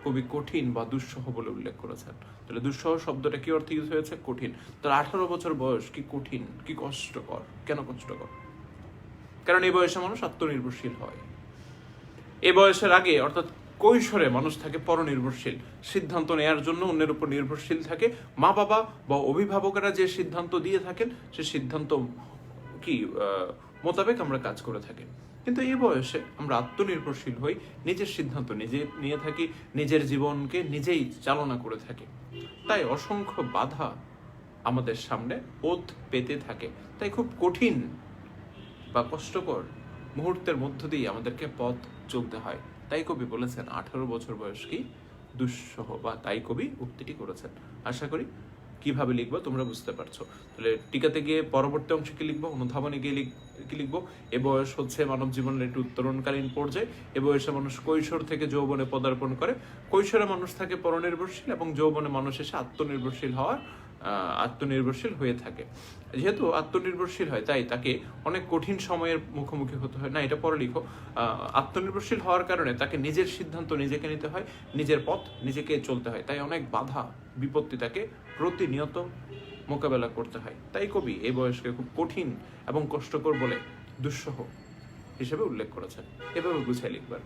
কবি কঠিন বা দুঃসহ বলে উল্লেখ করেছেন। তাহলে দুঃসহ শব্দটা কি অর্থে ইউজ হয়েছে, কঠিন। তাহলে 18 বছর বয়স কি কঠিন, কি কষ্টকর। কেন কষ্টকর? কারণ এই বয়সে মানুষ আত্মনির্ভরশীল হয়। এ বয়সের আগে অর্থাৎ কৈশোরে মানুষ থাকে পরনির্ভরশীল, সিদ্ধান্ত নেয়ার জন্য অন্যের উপর নির্ভরশীল থাকে। মা বাবা বা অভিভাবকেরা যে সিদ্ধান্ত দিয়ে থাকেন সে সিদ্ধান্ত কি মোতাবেক আমরা কাজ করে থাকি। কিন্তু এই বয়সে আমরা আত্মনির্ভরশীল হই, নিজের সিদ্ধান্ত নিজে নিয়ে থাকি, নিজের জীবনকে নিজেই চালনা করে থাকি। তাই অসংখ্য বাধা আমাদের সামনে পথ পেতে থাকে, তাই খুব কঠিন বা কষ্টকর মুহূর্তের মধ্য দিয়ে আমাদেরকে পথ চলতে হয়। তাই কবি বলেছেন 18 বছর বয়স কি দুঃসহ, বা তাই কবি উক্তিটি করেছেন। আশা করি কিভাবে লিখবো তোমরা বুঝতে পারছো। তাহলে টিকাতে গিয়ে পরবর্তী অংশে কি লিখবো, অনুধাবনে গিয়ে কি লিখবো, এ বয়স হচ্ছে মানব জীবনের একটি উত্তরণকালীন পর্যায়ে। এ বয়সে মানুষ কৈশোর থেকে যৌবনে পদার্পণ করে, কৈশোরে মানুষ থাকে পরনির্ভরশীল এবং যৌবনে মানুষ এসে আত্মনির্ভরশীল হয়ে থাকে। যেহেতু আত্মনির্ভরশীল হয় তাই তাকে অনেক কঠিন সময়ের মুখোমুখি হতে হয়। না, এটা পরে লিখো। আত্মনির্ভরশীল হওয়ার কারণে তাকে নিজের সিদ্ধান্ত নিজেকে নিতে হয়, নিজের পথ নিজেকে চলতে হয়, তাই অনেক বাধা বিপত্তি তাকে প্রতিনিয়ত মোকাবেলা করতে হয়। তাই কবি এই বয়সকে খুব কঠিন এবং কষ্টকর বলে দুঃসহ হিসেবে উল্লেখ করেছেন। এভাবে গুছিয়ে লিখবার।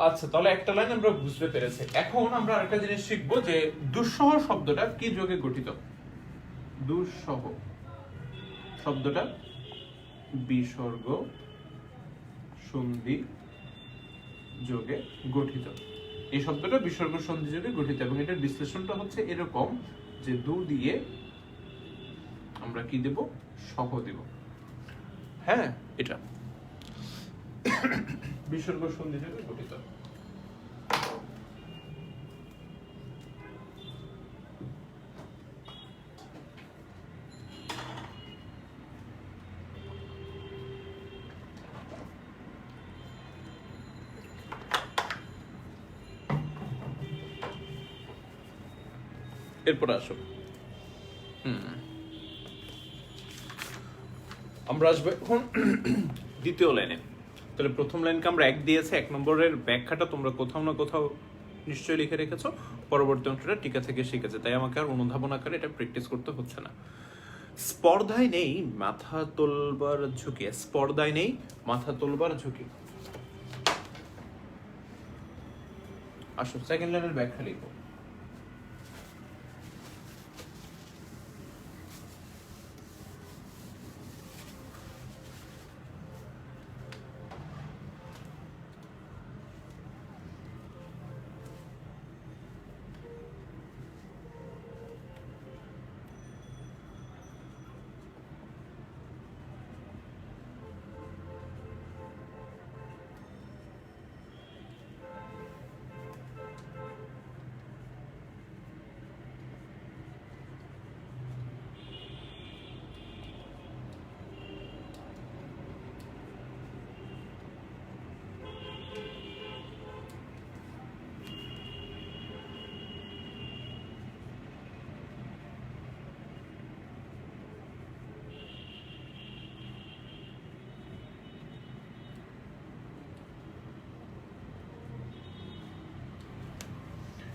আচ্ছা, তাহলে একটা লাইন আমরা বুঝতে পেরেছি। এখন আমরা আরেকটা জিনিস শিখবো যে দুঃসহ শব্দটা কি যোগে গঠিত। দুঃসহ শব্দটা বিসর্গ সন্ধি যোগে গঠিত। এই শব্দটা বিসর্গ সন্ধি যোগে গঠিত এবং এটার বিশ্লেষণটা হচ্ছে এরকম যে দু দিয়ে আমরা কি দেব, সহ দেব। হ্যাঁ, এটা বিসর্গ সন্ধি যোগে গঠিত। এরপর আসো, আমরা আসবো এখন দ্বিতীয় লাইনে। তাহলে প্রথম লাইনকে আমরা 1 দিয়েছি, 1 নম্বরের ব্যাখ্যাটা তোমরা কোথাও না কোথাও নিশ্চয়ই লিখে রেখেছো, পরবর্তী অংশটা টিকা থেকে শিখেছে, তাই আমাকে আর অনুধাবন আকারে এটা প্র্যাকটিস করতে হচ্ছে না। স্পর্ধায় নেই মাথা তোলবার ঝুঁকি, স্পর্ধায় নেই মাথা তোলবার ঝুঁকি। আসো সেকেন্ড লাইনের ব্যাখ্যা লিখো।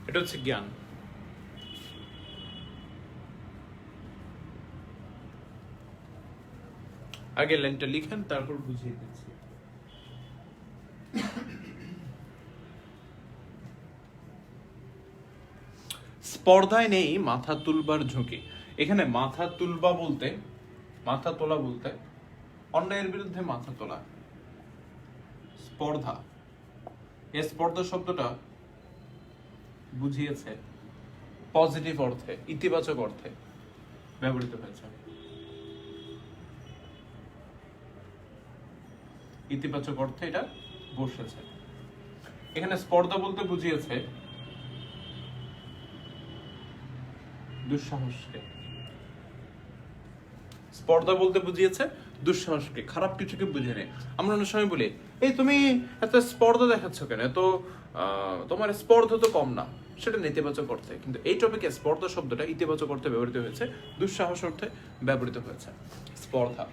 এটা হচ্ছে জ্ঞান। আগে লাইনটা লিখেন, তারপর বুঝিয়ে দিচ্ছি। স্পর্ধায় নেই মাথা তুলবার ঝুঁকি। এখানে মাথা তুলবা বলতে, মাথা তোলা বলতে অন্যায়ের বিরুদ্ধে মাথা তোলা। স্পর্ধা, এই স্পর্ধা শব্দটা বুঝিয়েছে পজিটিভ অর্থে, ইতিবাচক অর্থে ব্যবহৃত হয়েছে। ইতিবাচক অর্থে এটা বসেছে। এখানে স্পর্ধা বলতে বুঝিয়েছে দুঃসাহসকে। স্পর্ধা বলতে বুঝিয়েছে দুঃসাহসকে, খারাপ কিছুকে বুঝে নেই। আমরা অনেক সময় বলি, এই তুমি এত স্পর্ধা দেখাচ্ছ কেন, এত তোমার স্পর্ধা তো কম না, সেটা নেতিবাচক অর্থে। কিন্তু এই টপিকে স্পর্ধা শব্দটা ইতিবাচক অর্থে ব্যবহৃত হয়েছে, দুঃসাহস অর্থে ব্যবহৃত হয়েছে। স্পর্ধা,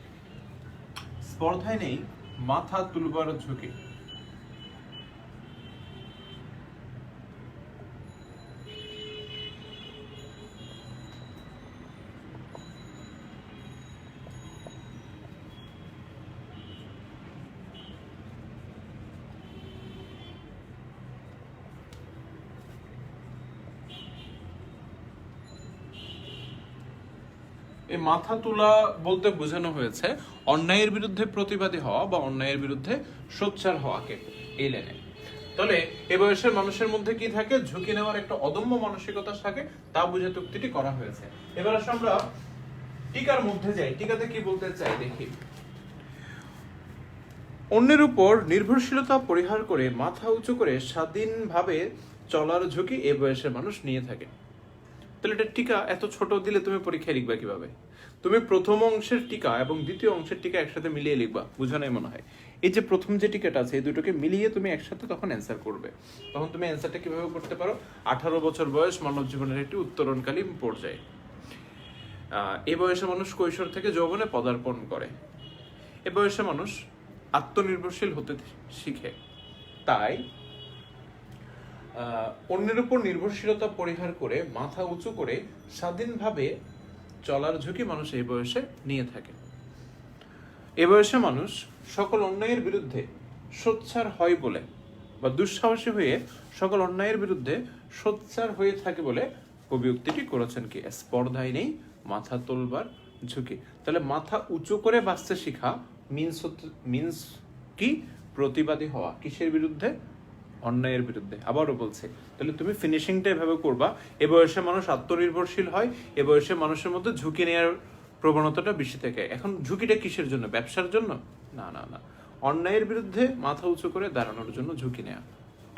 স্পর্ধায় নেই মাথা তুলবার ঝুঁকি। এই মাথা তোলা বলতে বোঝানো হয়েছে অন্যায়ের বিরুদ্ধে প্রতিবাদী হওয়া বা অন্যায়ের বিরুদ্ধে সোচ্চার হওয়াকে এই লাইনে। তাহলে এ বয়সের মানুষের মধ্যে কি থাকে, ঝুঁকি নেওয়ার একটা অদম্য মানসিকতা থাকে, তা বুঝে উক্তিটি করা হয়েছে। এবার আসলে আমরা টিকার মধ্যে যাই, টিকাতে কি বলতে চাই দেখি। অন্যের উপর নির্ভরশীলতা পরিহার করে মাথা উঁচু করে স্বাধীনভাবে চলার ঝুঁকি এ বয়সের মানুষ নিয়ে থাকে। তাহলে এটা টিকা এত ছোট দিলে তুমি পরীক্ষায় লিখবা কিভাবে? তুমি প্রথম অংশের টিকা এবং দ্বিতীয় অংশের টিকা একসাথে মিলিয়ে লিখবা, বুঝা নাই মনে হয়। এই যে প্রথম যে টিকাটা আছে, এই দুটোকে মিলিয়ে তুমি একসাথে তখন অ্যান্সার করবে। তখন তুমি অ্যান্সারটা কিভাবে করতে পারো? 18 বছর বয়স মানব জীবনের একটি উত্তরণকালীন পর্যায়ে। এ বয়সে মানুষ কৈশোর থেকে যৌবনে পদার্পণ করে। এ বয়সে মানুষ আত্মনির্ভরশীল হতে শিখে। তাই অন্যের উপর নির্ভরশীলতা পরিহার করে মাথা উঁচু করে স্বাধীনভাবে চলার ঝুঁকি মানুষ এই বয়সে নিয়ে থাকে। এ বয়সে মানুষ সকল অন্যায়ের বিরুদ্ধে সোচ্চার হয় বলে, বা দুঃসাহসী হয়ে সকল অন্যায়ের বিরুদ্ধে সোচ্চার হয়ে থাকে বলে কবি উক্তিটি করেছেন কি, স্পর্ধায় নেই মাথা তোলবার ঝুঁকি। তাহলে মাথা উঁচু করে বাঁচতে শিখা মিন্স কি, প্রতিবাদী হওয়া। কিসের বিরুদ্ধে? অন্যায়ের বিরুদ্ধে। আবারও বলছে, তাহলে তুমি ফিনিশিংটা এভাবে করবা। এ বয়সে মানুষ আত্মনির্ভরশীল হয়, এ বয়সে মানুষের মধ্যে ঝুঁকি নেওয়ার প্রবণতাটা বেশি থাকে। এখন ঝুঁকিটা কিসের জন্য? ব্যবসার জন্য? না না না, অন্যায়ের বিরুদ্ধে মাথা উঁচু করে দাঁড়ানোর জন্য ঝুঁকি নেওয়া।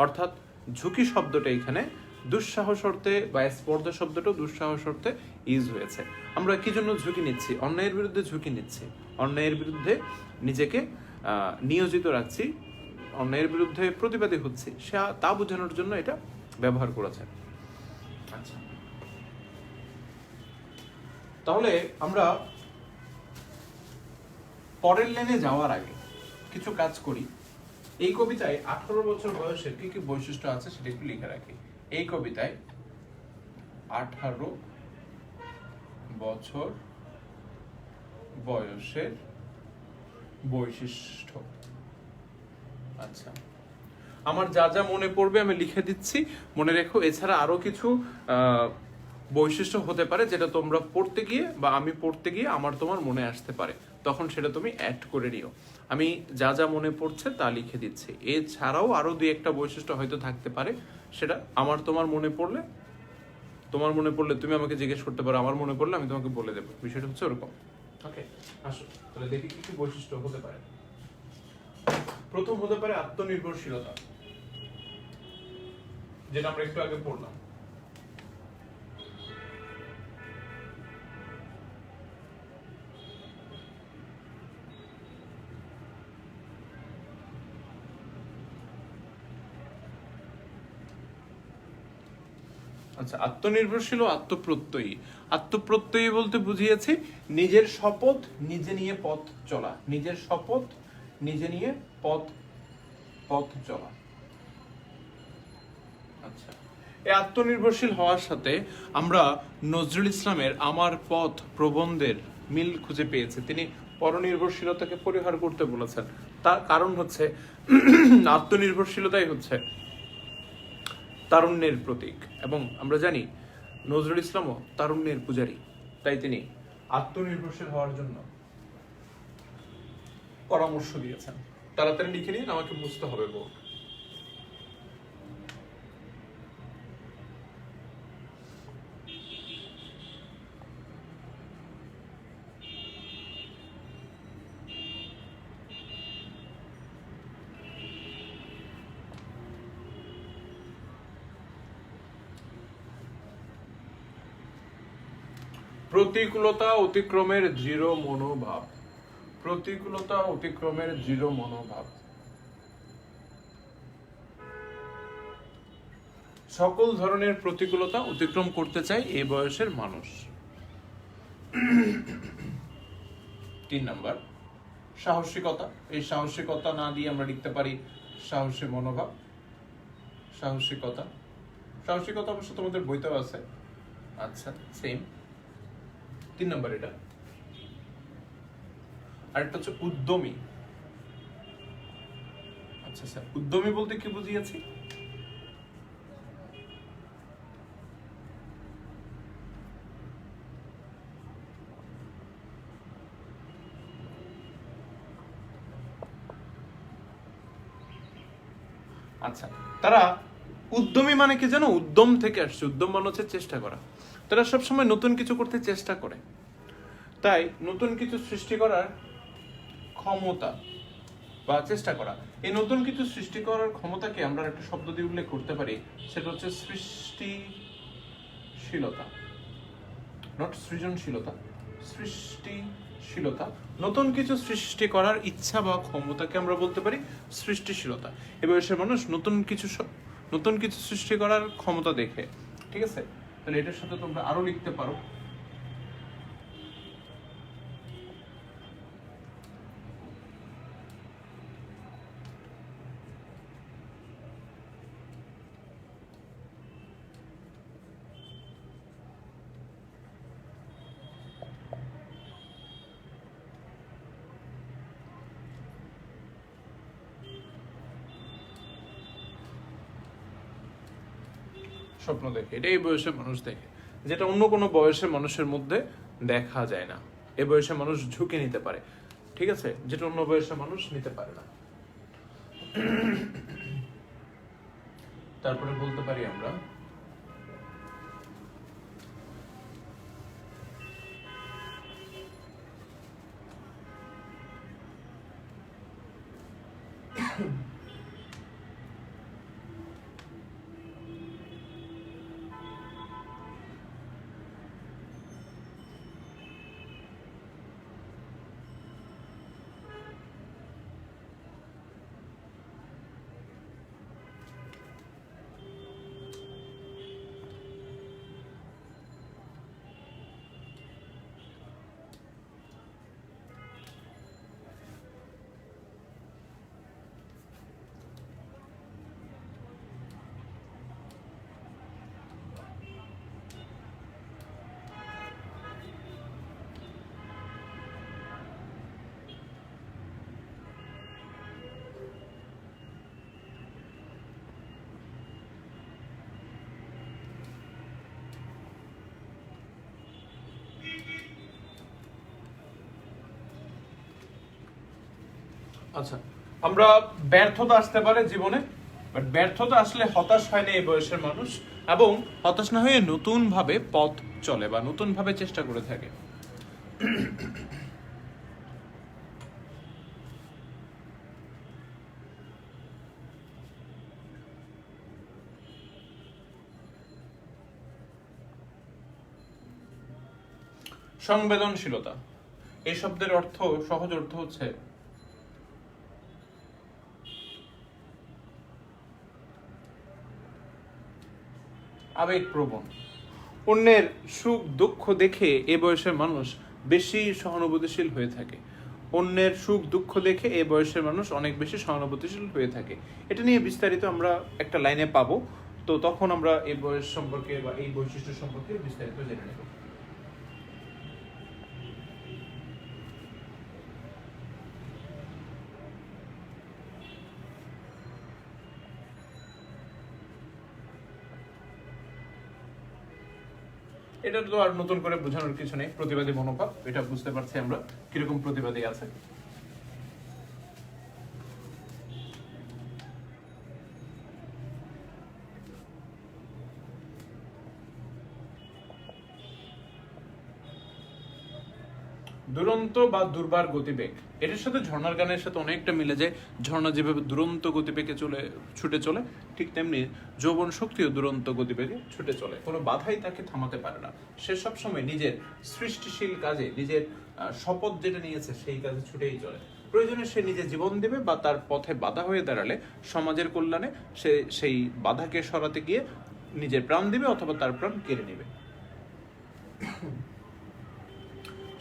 অর্থাৎ ঝুঁকি শব্দটা এখানে দুঃসাহস অর্থে বা স্পর্ধা শব্দটাও দুঃসাহস অর্থে ইউজ হয়েছে। আমরা কি জন্য ঝুঁকি নিচ্ছি? অন্যায়ের বিরুদ্ধে ঝুঁকি নিচ্ছি, অন্যায়ের বিরুদ্ধে নিজেকে নিয়োজিত রাখছি, অন্যায়ের বিরুদ্ধে প্রতিবাদী হচ্ছে, তা বোঝানোর জন্য এটা ব্যবহার করেছে। আচ্ছা, তাহলে আমরা পরের লাইনে যাওয়ার আগে কিছু কাজ করি। এই কবিতায় 18 বছর বয়সের কি কি বৈশিষ্ট্য আছে সেটা একটু লিখে রাখি। এই কবিতায় 18 বছর বয়সের বৈশিষ্ট্য। আচ্ছা, আমার যা যা মনে পড়বে আমি লিখে দিচ্ছি, মনে রেখো। এছাড়া আরো কিছু বৈশিষ্ট্য হতে পারে যেটা তোমরা পড়তে গিয়ে বা আমি পড়তে গিয়ে আমার তোমার মনে আসতে পারে, তখন সেটা তুমি অ্যাড করে নিও। আমি যা যা মনে পড়ছে তা লিখে দিচ্ছি। এছাড়াও আরো দুই একটা বৈশিষ্ট্য হয়তো থাকতে পারে, সেটা আমার তোমার মনে পড়লে, তোমার মনে পড়লে তুমি আমাকে জিজ্ঞেস করতে পারো, আমার মনে পড়লে আমি তোমাকে বলে দেবো। বিষয়টা হচ্ছে ওরকম। ওকে, আসো তাহলে দেখি কি কি বৈশিষ্ট্য হতে পারে। প্রথম হতে পারে আত্মনির্ভরশীলতা, যেটা আমরা একটু আগে পড়লাম। আচ্ছা, আত্মনির্ভরশীল ও আত্মপ্রত্যয়ী। আত্মপ্রত্যয়ী বলতে বুঝিয়েছি নিজের শপথ নিজে নিয়ে পথ চলা, নিজের শপথ নিজে নিয়ে পথ চলা। আচ্ছা, এই আত্মনির্ভরশীল হওয়ার সাথে আমরা নজরুল ইসলামের আমার পথ প্রবন্ধের মিল খুঁজে পেয়েছি। তিনি পরনির্ভরশীলতাকে পরিহার করতে বলেছেন। তার কারণ হচ্ছে আত্মনির্ভরশীলতাই হচ্ছে তারুণ্যের প্রতীক, এবং আমরা জানি নজরুল ইসলামও তারুণ্যের পূজারী। তাই তিনি আত্মনির্ভরশীল হওয়ার জন্য পরামর্শ দিয়েছেন। তাড়াতাড়ি লিখে নিন, আমাকে বুঝতে হবে বোর্ড। প্রতিকূলতা অতিক্রমের দৃঢ় মনোভাব। প্রতিকূলতা অতিক্রমের দৃঢ় মনোভাব। সকল ধরনের প্রতিকূলতা অতিক্রম করতে চায় এই বয়সের মানুষ। 3 নাম্বার সাহসিকতা। এই সাহসিকতা না দিয়ে আমরা লিখতে পারি সাহসী মনোভাব। সাহসিকতা, সাহসিকতা অবশ্য তোমাদের বইতেও আছে। আচ্ছা, সেম 3 নাম্বার এটা। আরেকটা হচ্ছে উদ্যমী। আচ্ছা স্যার, উদ্যমী বলতে কি বুঝিয়েছি? আচ্ছা, তারা উদ্যমী মানে কি জানো? উদ্যম থেকে আসছে। উদ্যম মানে হচ্ছে চেষ্টা করা। তারা সবসময় নতুন কিছু করতে চেষ্টা করে, তাই নতুন কিছু সৃষ্টি করার ক্ষমতা বা চেষ্টা করা। এই নতুন কিছু সৃষ্টি করার ক্ষমতাকে আমরা একটা শব্দ দিয়ে উল্লেখ করতে পারি, সেটা হচ্ছে সৃষ্টিশীলতা। নট সৃজনশীলতা, সৃষ্টিশীলতা। নতুন কিছু সৃষ্টি করার ইচ্ছা বা ক্ষমতাকে আমরা বলতে পারি সৃষ্টিশীলতা। এ বয়সের মানুষ নতুন কিছু সৃষ্টি করার ক্ষমতা দেখে। ঠিক আছে, তাহলে এটার সাথে তোমরা আরো লিখতে পারো। স্বপ্ন দেখে, এটা এই বয়সের মানুষ দেখে, যেটা অন্য কোনো বয়সের মানুষের মধ্যে দেখা যায় না। এ বয়সে মানুষ ঝুঁকে নিতে পারে, ঠিক আছে, যেটা অন্য বয়সের মানুষ নিতে পারে না। তারপরে বলতে পারি আমরা আচ্ছা, আমরা ব্যর্থতা আসতে পারে জীবনে, বাট ব্যর্থতা আসলে হতাশ হয় না এই বয়সের মানুষ, এবং হতাশ না হয়ে নতুন ভাবে পথ চলে বা নতুন ভাবে চেষ্টা করে থাকে। সংবেদনশীলতা এই শব্দের অর্থ, সহজ অর্থ হচ্ছে আবেগপ্রবণ। অন্যের সুখ দুঃখ দেখে এ বয়সের মানুষ বেশি সহানুভূতিশীল হয়ে থাকে। অন্যের সুখ দুঃখ দেখে এ বয়সের মানুষ অনেক বেশি সহানুভূতিশীল হয়ে থাকে। এটা নিয়ে বিস্তারিত আমরা একটা লাইনে পাবো, তো তখন আমরা এই বয়স সম্পর্কে বা এই বৈশিষ্ট্য সম্পর্কে বিস্তারিত জেনে নেব। এটা তো আর নতুন করে বোঝানোর কিছু নেই, প্রতিবাদী মনোভাব, এটা বুঝতে পারছি আমরা কিরকম প্রতিবাদী আছে। দুরন্ত বা দুর্বার গতিবেগ, এটার সাথে ঝর্ণার গানের সাথে অনেকটা মিলে যায়। ঝর্ণা যেভাবে দুরন্ত গতিবেগে ছুটে চলে, ঠিক তেমনি যৌবন শক্তিও দুরন্ত গতিবেগে ছুটে চলে, কোনো বাধাই তাকে থামাতে পারে না। সে সবসময় নিজের সৃষ্টিশীল কাজে, নিজের শপথ যেটা নিয়েছে সেই কাজে ছুটেই চলে। প্রয়োজনে সে নিজে জীবন দেবে বা তার পথে বাধা হয়ে দাঁড়ালে সমাজের কল্যাণে সে সেই বাধাকে সরাতে গিয়ে নিজের প্রাণ দিবে অথবা তার প্রাণ কেড়ে নেবে।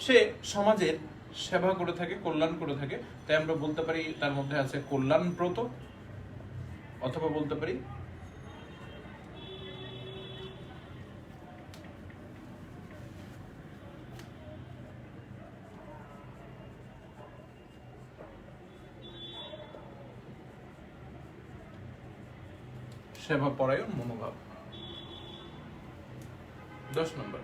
সে সমাজের সেবা করে থাকে, কল্যাণ করে থাকে, তাই আমরা বলতে পারি তার মধ্যে আছে কল্যাণব্রত, অথবা বলতে পারি সেবাপরায়ণ মনোভাব। 10 নম্বর,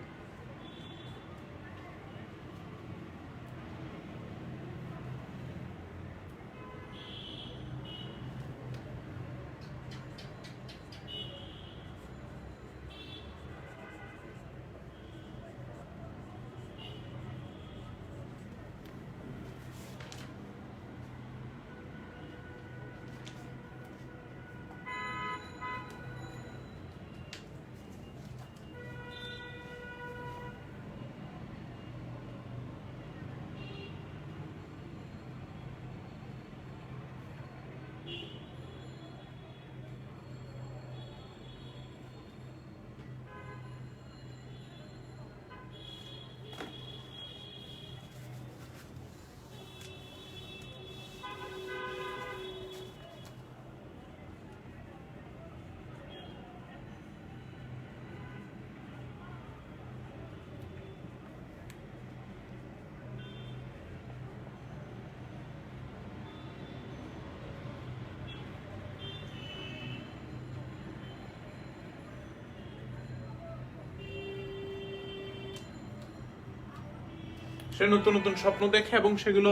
সে নতুন নতুন স্বপ্ন দেখে এবং সেগুলো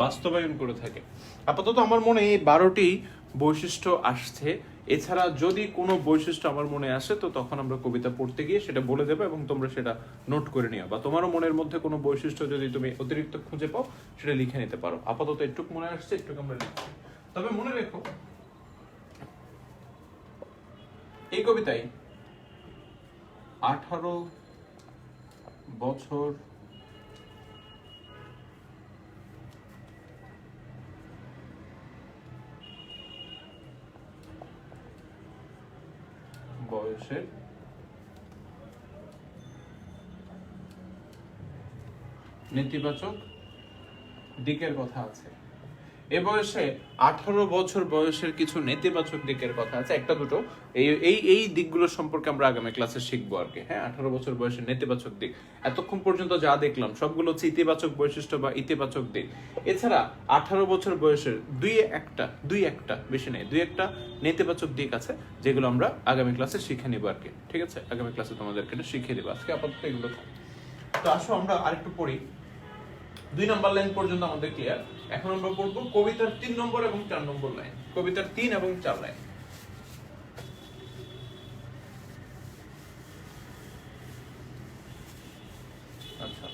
বাস্তবায়ন করে থাকে। আপাতত আমার মনে এই 12টি বৈশিষ্ট্য আসছে। এছাড়া যদি কোনো বৈশিষ্ট্য আমার মনে আসে তো তখন আমরা কবিতা পড়তে গিয়ে সেটা বলে দেবো এবং তোমরা সেটা নোট করে নিও, বা তোমারও মনের মধ্যে কোনো বৈশিষ্ট্য যদি তুমি অতিরিক্ত খুঁজে পাও সেটা লিখে নিতে পারো। আপাতত একটু মনে আসছে, একটু আমরা লিখছি। তবে মনে রেখো এই কবিতায় 18 বছর বয়সের নেতিবাচক দিকের কথা আছে। এ বয়সে 18 বছর বয়সের কিছু নেতিবাচক দিকের কথা আছে, একটা দুটো। এই দিকগুলো সম্পর্কে আমরা আগামী ক্লাসে শিখবো আর কি। হ্যাঁ, 18 বছর বয়সের নেতিবাচক দিক, এতক্ষণ পর্যন্ত যা দেখলাম সবগুলো হচ্ছে ইতিবাচক বৈশিষ্ট্য বা ইতিবাচক দিক। এছাড়া 18 বছর বয়সের দুই একটা বেশি নেই, দুই একটা নেতিবাচক দিক আছে যেগুলো আমরা আগামী ক্লাসে শিখে নিবো আর কি। ঠিক আছে, আগামী ক্লাসে তোমাদেরকে এটা শিখিয়ে দেবো। আজকে আপাতত এগুলো। তো আসো আমরা আরেকটু পড়ি। 2 নম্বর লাইন পর্যন্ত আমাদের ক্লিয়ার। এখন আমরা পড়বো কবিতার 3 নম্বর এবং 4 নম্বর লাইন। কবিতার 3 এবং 4 লাইন। আচ্ছা,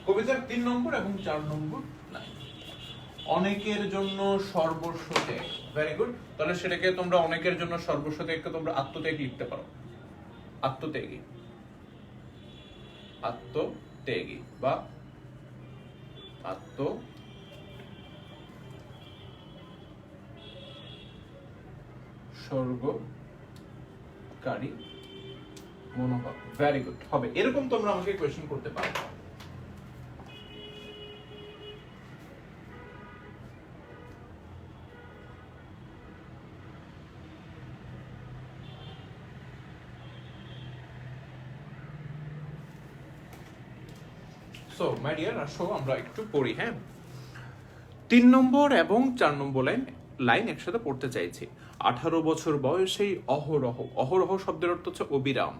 কবিতার 3 নম্বর এবং 4 নম্বর লাইন। অনেকের জন্য সর্বস্ব ত্যাগ। Very good. তাহলে সেটাকে তোমরা অনেকের জন্য সর্বস্ব ত্যাগকে তোমরা আত্মত্যাগ লিখতে পারো। আত্মত্যাগী, আত্মত্যাগী বা আত্মস্বর্গকারী মনোভাব। ভেরি গুড হবে। এরকম তোমরা আমাকে কোয়েশ্চেন করতে পারো। সো মাই ডিয়ার, আসো আমরা একটু পড়ি। হ্যাঁ, 3 নম্বর এবং 4 নম্বর লাইন একসাথে পড়তে চাইছি। 18 বছর বয়সেই অহরহ। অহরহ শব্দের অর্থ হচ্ছে অবিরাম।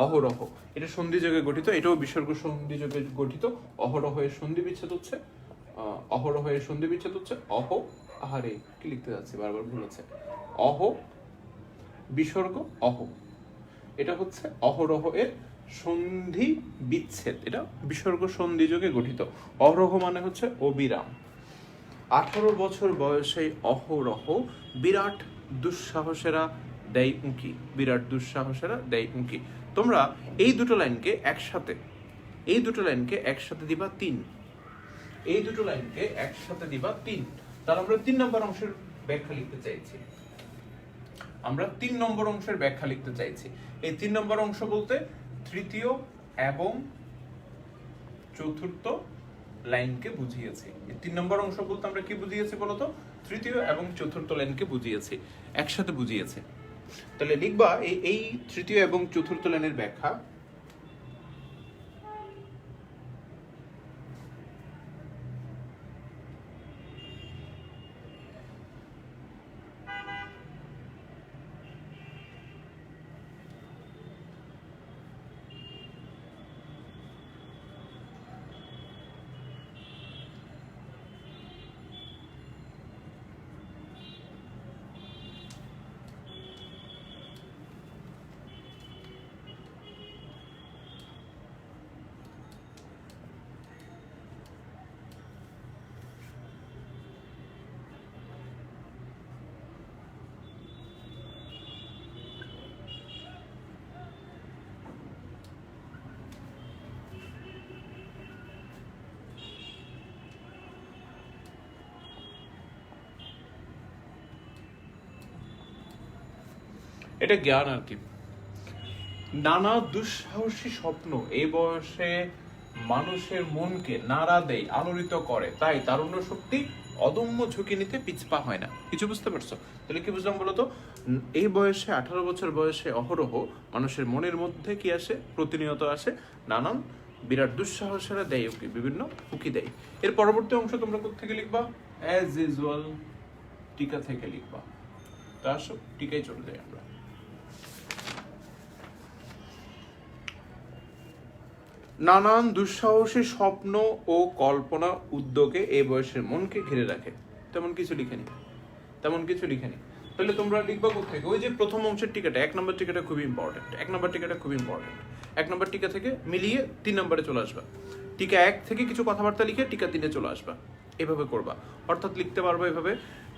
অহরহ এটা সন্ধিযোগে গঠিত, এটাও বিসর্গ সন্ধিযোগে গঠিত। অহরহ এর সন্ধি বিচ্ছেদ হচ্ছে অহরহ এর সন্ধি বিচ্ছেদ হচ্ছে অহ। আহারে কি লিখতে যাচ্ছে, বারবার ভুল হচ্ছে। অহ বিসর্গ অহ, এটা হচ্ছে অহরহ এর সন্ধি বিচ্ছেদ, এটা বিসর্গ সন্ধিযোগে গঠিত। অহরহ মানে হচ্ছে অবিরাম। 18 বছর বয়সে অহরহ বিরাট দুঃসাহসেরা দেয় উঁকি। বিরাট দুঃসাহসেরা দেয় উঁকি। তোমরা এই দুটো লাইনকে একসাথে দিবা 3। এই দুটো লাইনকে একসাথে দিবা 3। তাহলে আমরা 3 নম্বর অংশের ব্যাখ্যা লিখতে চাইছি। এই 3 নম্বর অংশ বলতে তৃতীয় এবং চতুর্থ লাইনকে বুঝিয়েছি। এই 3 নম্বর অংশ বলতে আমরা কি বুঝিয়েছি বলতো? তৃতীয় এবং চতুর্থ লাইনকে বুঝিয়েছি, একসাথে বুঝিয়েছি। তাহলে লিখবা এই তৃতীয় এবং চতুর্থ লাইনের ব্যাখ্যা। এটা জ্ঞান আর কি। নানা দুঃসাহসী স্বপ্ন এই বয়সে মানুষের মনকে নাড়া দেয়, আলোড়িত করে, তাই তারুণ্য শক্তি অদম্য ঝুঁকি নিতে পিছপা হয় না। কিছু বুঝতে পারছো? তাহলে কি বুঝলাম বলতো? এই বয়সে 18 বছর বয়সে অহরহ মানুষের মনের মধ্যে কি আসে? প্রতিনিয়ত আসে নানান বিরাট দুঃসাহসেরা দেয় উকি, বিভিন্ন উকি দেয়। এর পরবর্তী অংশ তোমরা কোথা থেকে লিখবা? অ্যাজ ইউজুয়াল টিকা থেকে লিখবা। তা আসো টিকায় চলে যাই আমরা। নানান দুঃসাহসী স্বপ্ন ও কল্পনা উদ্যোগে এই বয়সের মনকে ঘিরে রাখে। তেমন কিছু লিখেনি। তাহলে তোমরা লিখবা কোথেকে? ওই যে প্রথম অংশের টিকাটা, 1 নম্বর টিকাটা খুবই ইম্পর্টেন্ট। 1 নম্বর টিকা থেকে মিলিয়ে 3 নম্বরে চলে আসবা। টিকা 1 থেকে কিছু কথাবার্তা লিখে টিকা 3-এ চলে আসবা। এভাবে করবা। অর্থাৎ লিখতে পারবো এভাবে,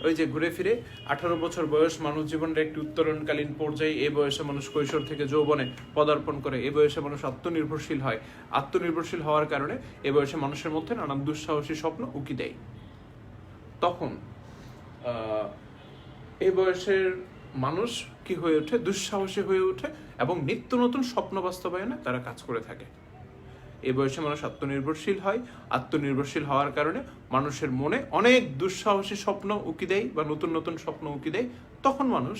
ওই যে ঘুরে ফিরে 18 বছর বয়স মানুষ জীবনের একটি উত্তরণকালীন পর্যায়ে। এই বয়সে মানুষ কৈশোর থেকে যৌবনে পদার্পণ করে। এই বয়সে মানুষ আত্মনির্ভরশীল হয়। আত্মনির্ভরশীল হওয়ার কারণে এই বয়সে মানুষের মধ্যে নানান দুঃসাহসী স্বপ্ন উকি দেয়। তখন এই বয়সের মানুষ কি হয়ে ওঠে? দুঃসাহসী হয়ে ওঠে এবং নিত্য নতুন স্বপ্ন বাস্তবায়নে তারা কাজ করে থাকে। এই বয়সে মানুষ আত্মনির্ভরশীল হয়। আত্মনির্ভরশীল হওয়ার কারণে মানুষের মনে অনেক দুঃসাহসী স্বপ্ন উকি দেয় বা নতুন নতুন স্বপ্ন উকি দেয়। তখন মানুষ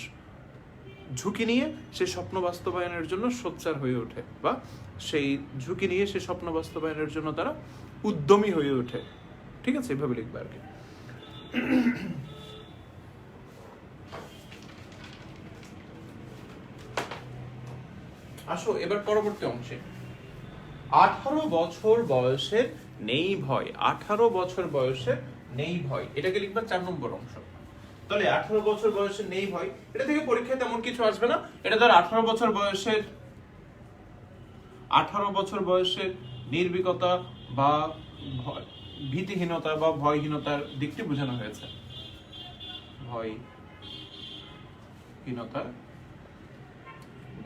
ঝুঁকি নিয়ে সেই স্বপ্ন বাস্তবায়নের জন্য সোচ্চার হয়ে ওঠে, বা সেই ঝুঁকি নিয়ে সেই স্বপ্ন বাস্তবায়নের জন্য তারা উদ্যমী হয়ে ওঠে। ঠিক আছে, এভাবে লিখবে আর কি। আসো এবার পরবর্তী অংশে। 18 বছর বয়সের নেই ভয়, 18 বছর বয়সের নেই ভয়, এটাকে লিখবা 4 নম্বর অংশ। তাহলে 18 বছর বয়সের নেই ভয়, এটা থেকে পরীক্ষায় তেমন কিছু আসবে না। এটা ধর 18 বছর বয়সের, 18 বছর বয়সের নির্ভীকতা বা ভীতিহীনতা বা ভয়হীনতার দিকটি বোঝানো হয়েছে, ভয়হীনতার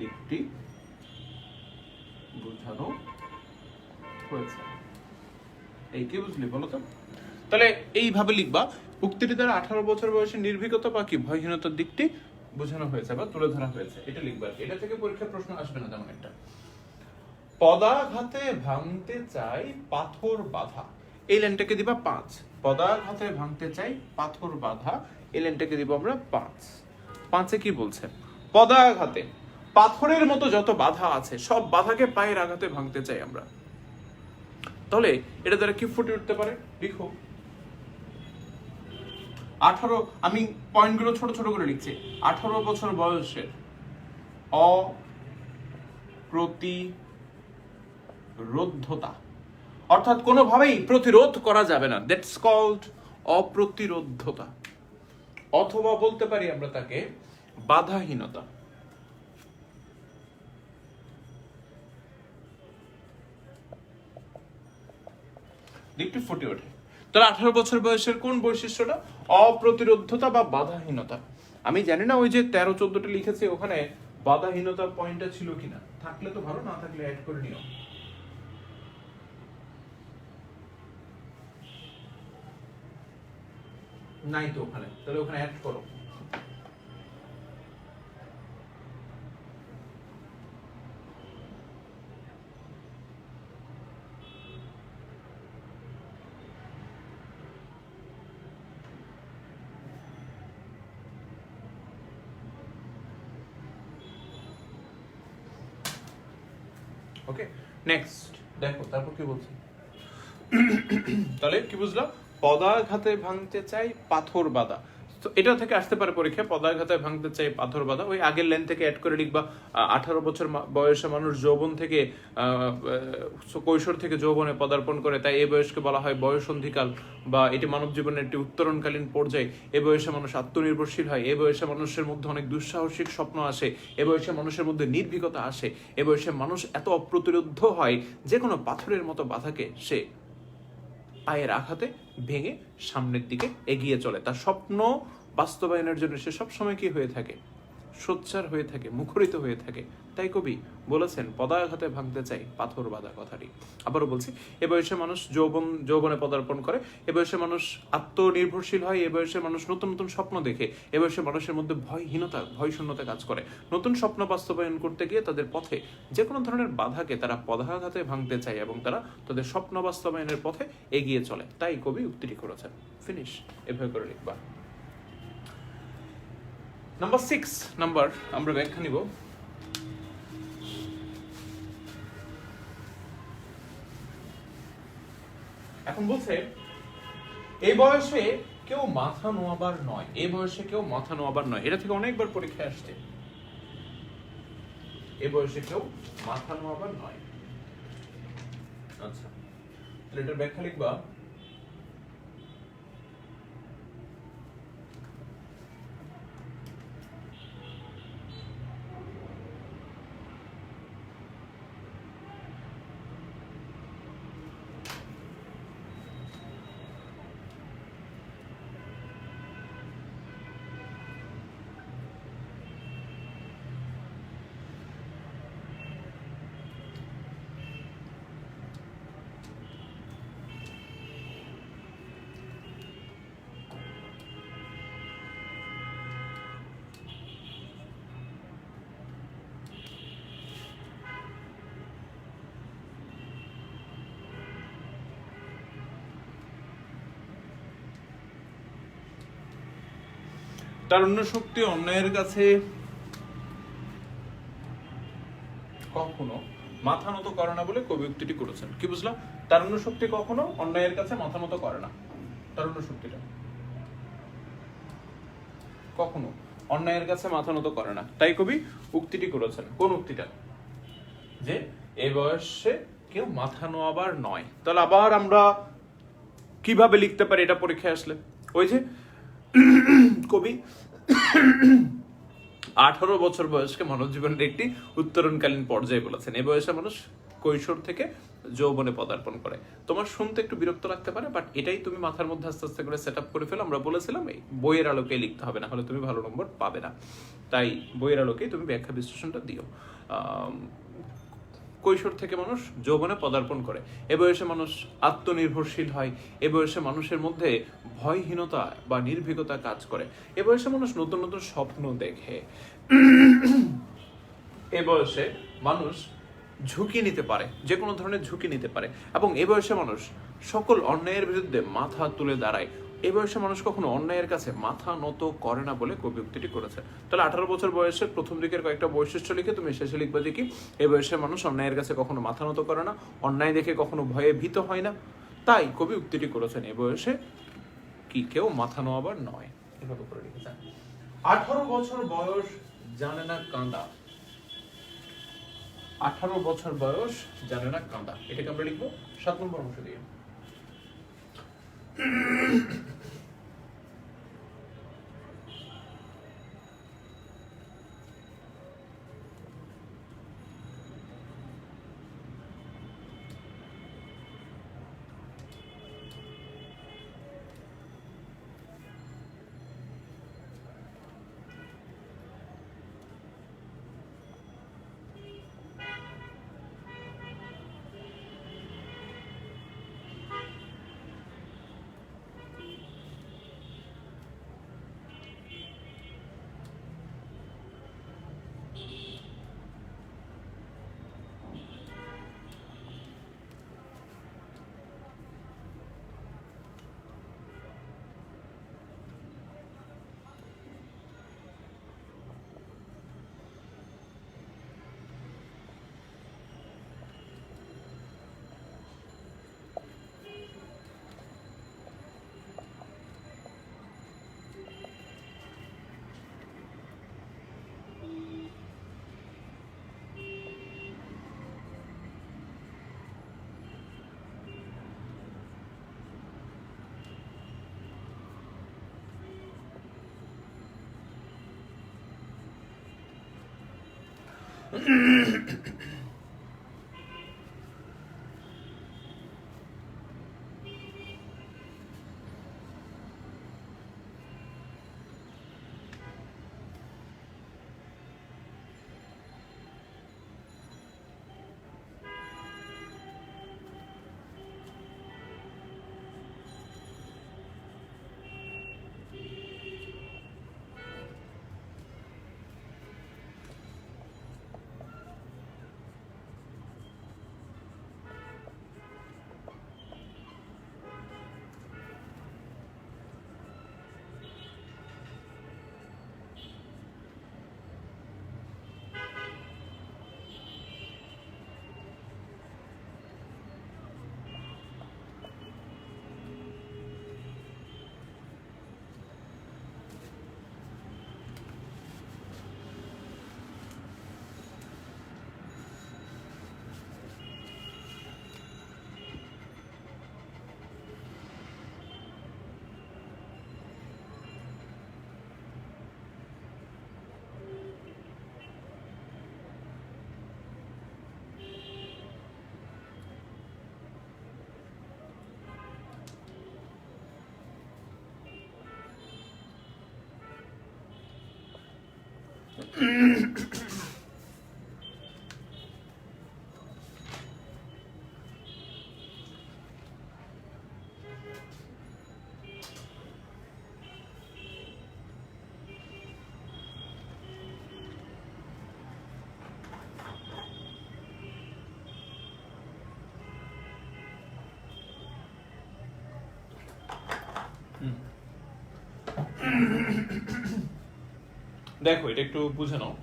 দিকটি বোঝানো হয়েছে। এই কি বুঝলি বলো তো? তাহলে এইভাবে লিখবা, উক্তিটি দ্বারা 18 বছর বয়সে নির্ভীকতা বা কি ভয়হীনতার দিকটি বোঝানো হয়েছে বা তুলে ধরা হয়েছে, এটা লিখবা। এটা থেকে পরীক্ষার প্রশ্ন আসবে না তেমন একটা। পদাঘাতে ভাঙতে চাই পাথর বাধা, এই লাইনটাকে দিবা 5। পদাঘাতে ভাঙতে চাই পাথর বাধা, এই লাইনটাকে দিব আমরা 5। 5-এ কি বলছে? পদাঘাতে পাথরের মতো যত বাধা আছে সব বাধাকে পায়ের আঘাতে ভাঙতে চাই আমরা। তাহলে এটা দ্বারা কি ফুটে উঠতে পারে লিখো। 18, আমি পয়েন্টগুলো ছোট ছোট করে লিখছি। 18 বছর বয়সের অপ্রতিরোধ্যতা, অর্থাৎ কোনোভাবেই প্রতিরোধ করা যাবে না, দ্যাটস কল্ড অপ্রতিরোধ্যতা, অথবা বলতে পারি আমরা তাকে বাধাহীনতা। দিকটি ফুটে ওঠে। তাহলে 18 বছর বয়সের কোন বৈশিষ্ট্যটা? অপ্রতিরোধ্যতা বা বাধাহীনতা। আমি জানি না ওই যে 13-14টা লিখেছে ওখানে বাধাহীনতার পয়েন্টটা ছিল কিনা, থাকলে তো ভালো, না থাকলে অ্যাড করে নিও। নাই তো ওখানে, তাহলে ওখানে অ্যাড করো। ওকে, নেক্সট দেখো তারপর কি বলছি। তাহলে কি বুঝলাম? পদাঘাতে ভাঙতে চাই পাথর বাধা, তো এটা থেকে আসতে পারে পরীক্ষা, পদাঘাতে ভাঙতে চাই পাথর বাধা। ওই আগের লাইন থেকে অ্যাড করে লিখবা 18 বছর বয়সে মানুষ যৌবন থেকে কৈশোর থেকে যৌবনে পদার্পণ করে, তাই এই বয়সকে বলা হয় বয়সন্ধিকাল, বা এটি মানব জীবনের একটি উত্তরণকালীন পর্যায়ে। এ বয়সে মানুষ আত্মনির্ভরশীল হয়, এ বয়সে মানুষের মধ্যে অনেক দুঃসাহসিক স্বপ্ন আসে, এ বয়সে মানুষের মধ্যে নির্ভীকতা আসে, এ বয়সে মানুষ এত অপ্রতিরোধ্য হয় যে কোনো পাথরের মতো বাধাকে সে পায়ের আঘাতে ভেঙে সামনের দিকে এগিয়ে চলে। তার স্বপ্ন বাস্তবায়নের জন্য সে সবসময় কি হয়ে থাকে? সোচ্চার হয়ে থাকে, মুখরিত হয়ে থাকে। তাই কবি বলেছেন পদাঘাতে ভাঙতে চাই পাথর বাঁধা কথাটি। আবারও বলছি, এ বয়সে মানুষ যৌবনে পদার্পণ করে, এ বয়সে মানুষ আত্মনির্ভরশীল হয়, এ বয়সে মানুষ নতুন নতুন স্বপ্ন দেখে, এ বয়সে মানুষের মধ্যে ভয় শূন্যতা কাজ করে। নতুন স্বপ্ন বাস্তবায়ন করতে গিয়ে তাদের পথে যে কোনো ধরনের বাধাকে তারা পদাঘাতে ভাঙতে চায় এবং তারা তাদের স্বপ্ন বাস্তবায়নের পথে এগিয়ে চলে। তাই কবি উক্তিটি করেছেন। ফিনিশ, এভাবে করে লিখবা। নাম্বার 6 নাম্বার আমরা ব্যাখ্যা নিব। এখন বলছে এই বয়সে কেউ মাথা নোয়াবার নয়, এই বয়সে কেউ মাথা নোয়াবার নয়। এটা থেকে অনেকবার পরীক্ষায় আসছে, এই বয়সে কেউ মাথা নোয়াবার নয়। আচ্ছা, তাহলে এটার ব্যাখ্যা লিখবা। তারুণ্য শক্তি অন্যায়ের কাছে কখনো মাথা নত করে না বলে কবি উক্তিটি করেছেন। কি বুঝলাম? তারুণ্য শক্তি কখনো অন্যায়ের কাছে মাথা নত করে না। তারুণ্য শক্তিটা কখনো অন্যায়ের কাছে মাথা নত করে না, তাই কবি উক্তিটি করেছেন। কোন উক্তিটা? যে এই বয়সে কেউ মাথা নোয়াবার নয়। তাহলে আবার আমরা কিভাবে লিখতে পারি এটা পরীক্ষায় আসলে? ওই যে কবি 18 বছর বয়সকে মানব জীবনের একটি উত্তরণকালীন পর্যায়ে বলেছেন। এই বয়সে মানুষ কৈশোর থেকে যৌবনে পদার্পণ করে। তোমার শুনতে একটু বিরক্ত লাগতে পারে, বাট এটাই তুমি মাথার মধ্যে আস্তে আস্তে করে সেট আপ করে ফেলো। আমরা বলেছিলাম এই বইয়ের আলোকে লিখতে হবে, না হলে তুমি ভালো নম্বর পাবে না। তাই বইয়ের আলোকেই তুমি ব্যাখ্যা বিশ্লেষণটা দিও। কৈশোর থেকে মানুষ যৌবনে পদার্পণ করে। এ বয়সে মানুষ আত্মনির্ভরশীল হয়। এ বয়সে মানুষের মধ্যে ভয়হীনতা বা নির্ভীকতা কাজ করে। এ বয়সে মানুষ নতুন নতুন স্বপ্ন দেখে। এ বয়সে মানুষ ঝুঁকি নিতে পারে, যে কোনো ধরনের ঝুঁকি নিতে পারে, এবং এ বয়সে মানুষ সকল অন্যায়ের বিরুদ্ধে মাথা তুলে দাঁড়ায়। এই বয়সে মানুষ কখনো অন্যায়ের কাছে মাথা নত করে না বলে কবি উক্তিটি করেছে। তাহলে 18 বছর বয়সের প্রথম দিকের কয়েকটা বৈশিষ্ট্য লিখে তুমি শেষে লিখবে যে কি এই বয়সে মানুষ অন্যায়ের কাছে কখনো মাথা নত করে না, অন্যায় দেখে কখনো ভয়ে ভীত হয় না। তাই কবি উক্তিটি করেছেন এই বয়সে কি কেউ মাথা নোয়াবার নয়। এভাবে করে লিখেছেন। 18 বছর বয়স জানে না কাঁদা। 18 বছর বয়স জানে না কাঁদা, এটাকে আমরা লিখবো 7 নম্বর অংশ দিয়ে। দেখো এটা একটু বুঝে নাও।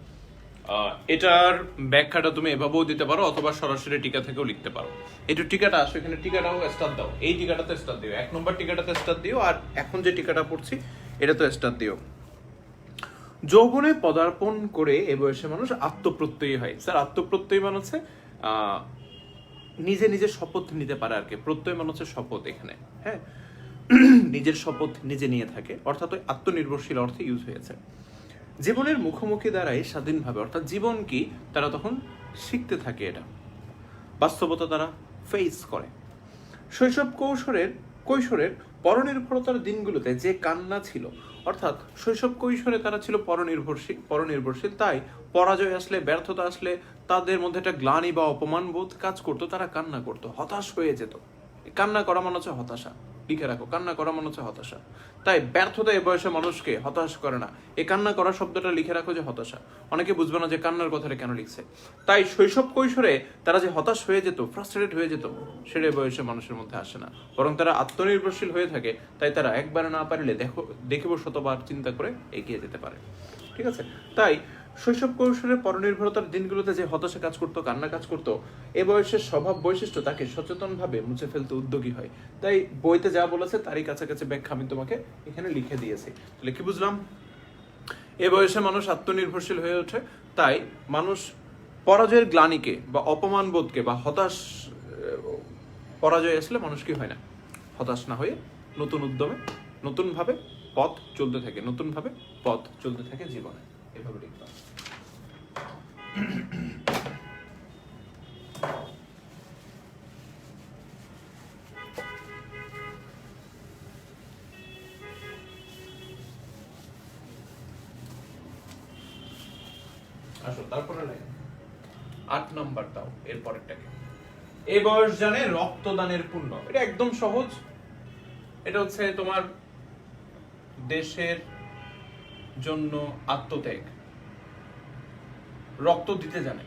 এটার ব্যাখ্যাটা তুমি এভাবেও দিতে পারো অথবা সরাসরি টিকা থেকেও লিখতে পারো। একটু টিকাটা আসো, এখানে টিকাটাও স্টার দাও। এই টিকাটাতে স্টার দিও, 1 নম্বর টিকাটাতে স্টার দিও, আর এখন যে টিকাটা পড়ছি এটা তো স্টার দিও। যৌবনে পদার্পণ করে এ বয়সে মানুষ আত্মপ্রত্যয়ী হয়। স্যার আত্মপ্রত্যয়ী মানে হচ্ছে নিজে নিজে শপথ নিতে পারে আর কি, প্রত্যয় মানে হচ্ছে শপথ এখানে, হ্যাঁ, নিজের শপথ নিজে নিয়ে থাকে, অর্থাৎ ওই আত্মনির্ভরশীল অর্থে ইউজ হয়েছে। জীবনের মুখোমুখি দাঁড়ায় স্বাধীনভাবে, অর্থাৎ জীবন কি তারা তখন শিখতে থাকে, এটা বাস্তবতা তারা ফেস করে। শৈশব কৈশোরের পরনির্ভরতার দিনগুলোতে যে কান্না ছিল, অর্থাৎ শৈশব কৈশোরে তারা ছিল পরনির্ভরশীল, তাই পরাজয় আসলে, ব্যর্থতা আসলে তাদের মধ্যে একটা গ্লানি বা অপমান বোধ কাজ করতো, তারা কান্না করতো, হতাশ হয়ে যেত। কান্না করা মনে হচ্ছে হতাশা, লিখে রাখো, কান্না করা মনে হচ্ছে হতাশা। তাই ব্যর্থতা এই বয়সে মানুষকে হতাশ করে না, এই কান্না করা শব্দটা লিখে রাখো যে হতাশা। অনেকে বুঝবে না যে কান্নার কথাটা কেন লিখছে। তাই শৈশব কৈশোরে তারা যে হতাশ হয়ে যেত, ফ্রাস্ট্রেটেড হয়ে যেত, সেটা বয়সে মানুষের মধ্যে আসে না, বরং তারা আত্মনির্ভরশীল হয়ে থাকে। তাই তারা একবার না পারলে দেখিব শতবার চিন্তা করে এগিয়ে যেতে পারে। ঠিক আছে, তাই শৈশব কৈশোরের পরনির্ভরতার দিনগুলোতে যে হতাশা কাজ করতো, কান্না কাজ করতো, এ বয়সের স্বভাব বৈশিষ্ট্য তাকে সচেতনভাবে মুছে ফেলতে উদ্যোগী হয়। তাই বইতে যা বলেছে তারই কাছাকাছি ব্যাখ্যা আমি তোমাকে এখানে লিখে দিয়েছি। তাহলে কি বুঝলাম? এ বয়সে মানুষ আত্মনির্ভরশীল হয়ে ওঠে, তাই মানুষ পরাজয়ের গ্লানিকে বা অপমান বোধকে বা হতাশ, পরাজয় আসলে মানুষ কি হয় না, হতাশ না হয়ে নতুন উদ্যমে নতুনভাবে পথ চলতে থাকে জীবনে। এভাবে লিখলাম। আসো তারপরে 8 নাম্বার দাও, এর পরেরটাকে। এই বয়স জানে রক্তদানের পুণ্য। এটা একদম সহজ। এটা হচ্ছে তোমার দেশের জন্য আত্মত্যাগ, রক্ত দিতে জানে।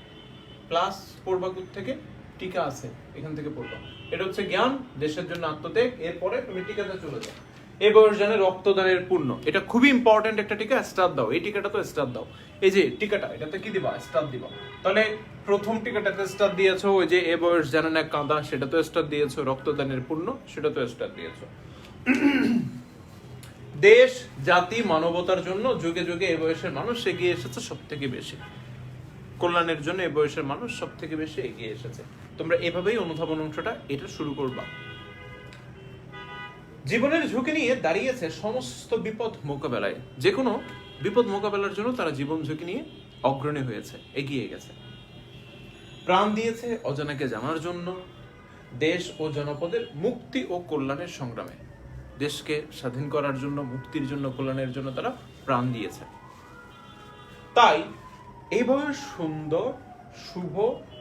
প্লাস পড়বা থেকে টিকা আছে, এখান থেকে পড়বা। এটা হচ্ছে জ্ঞান, দেশের জন্য আত্মত্যাগ। এরপরে তুমি টিকাতে চলে যাও। এই বয়স জানে রক্তদানের পুণ্য, এটা খুবই ইম্পর্টেন্ট একটা টিকা। স্টার দাও, এই টিকাটা তো স্টার দাও। এই যে টিকাটা, এটাতে কি দিবা? স্টার দিবা। তাহলে প্রথম টিকাটাতে স্টার দিয়েছো, ওই যে এ বয়স জানে না কাঁদা, সেটা তো স্টার দিয়েছো। রক্তদানের পুণ্য, সেটা তো স্টার দিয়েছো। দেশ, জাতি, মানবতার জন্য যুগে যুগে এ বয়সের মানুষ এগিয়ে এসেছে সব থেকে বেশি। কল্যাণের জন্য এ বয়সের মানুষ সব থেকে বেশি এগিয়ে এসেছে। তোমরা এভাবেই অনুধাবন অংশটা এটা শুরু করবা। জীবনের ঝুঁকি নিয়ে দাঁড়িয়েছে সমস্ত বিপদ মোকাবেলায়। যে কোনো বিপদ মোকাবেলার জন্য তারা জীবন ঝুঁকি নিয়ে অগ্রণী হয়েছে, এগিয়ে গেছে। প্রাণ দিয়েছে অজানাকে জানার জন্য, দেশ ও জনপদের মুক্তি ও কল্যাণের সংগ্রামে। দেশকে স্বাধীন করার জন্য, মুক্তির জন্য, কল্যাণের জন্য তারা প্রাণ দিয়েছে। তাই এই বয়স সুন্দর, শুভ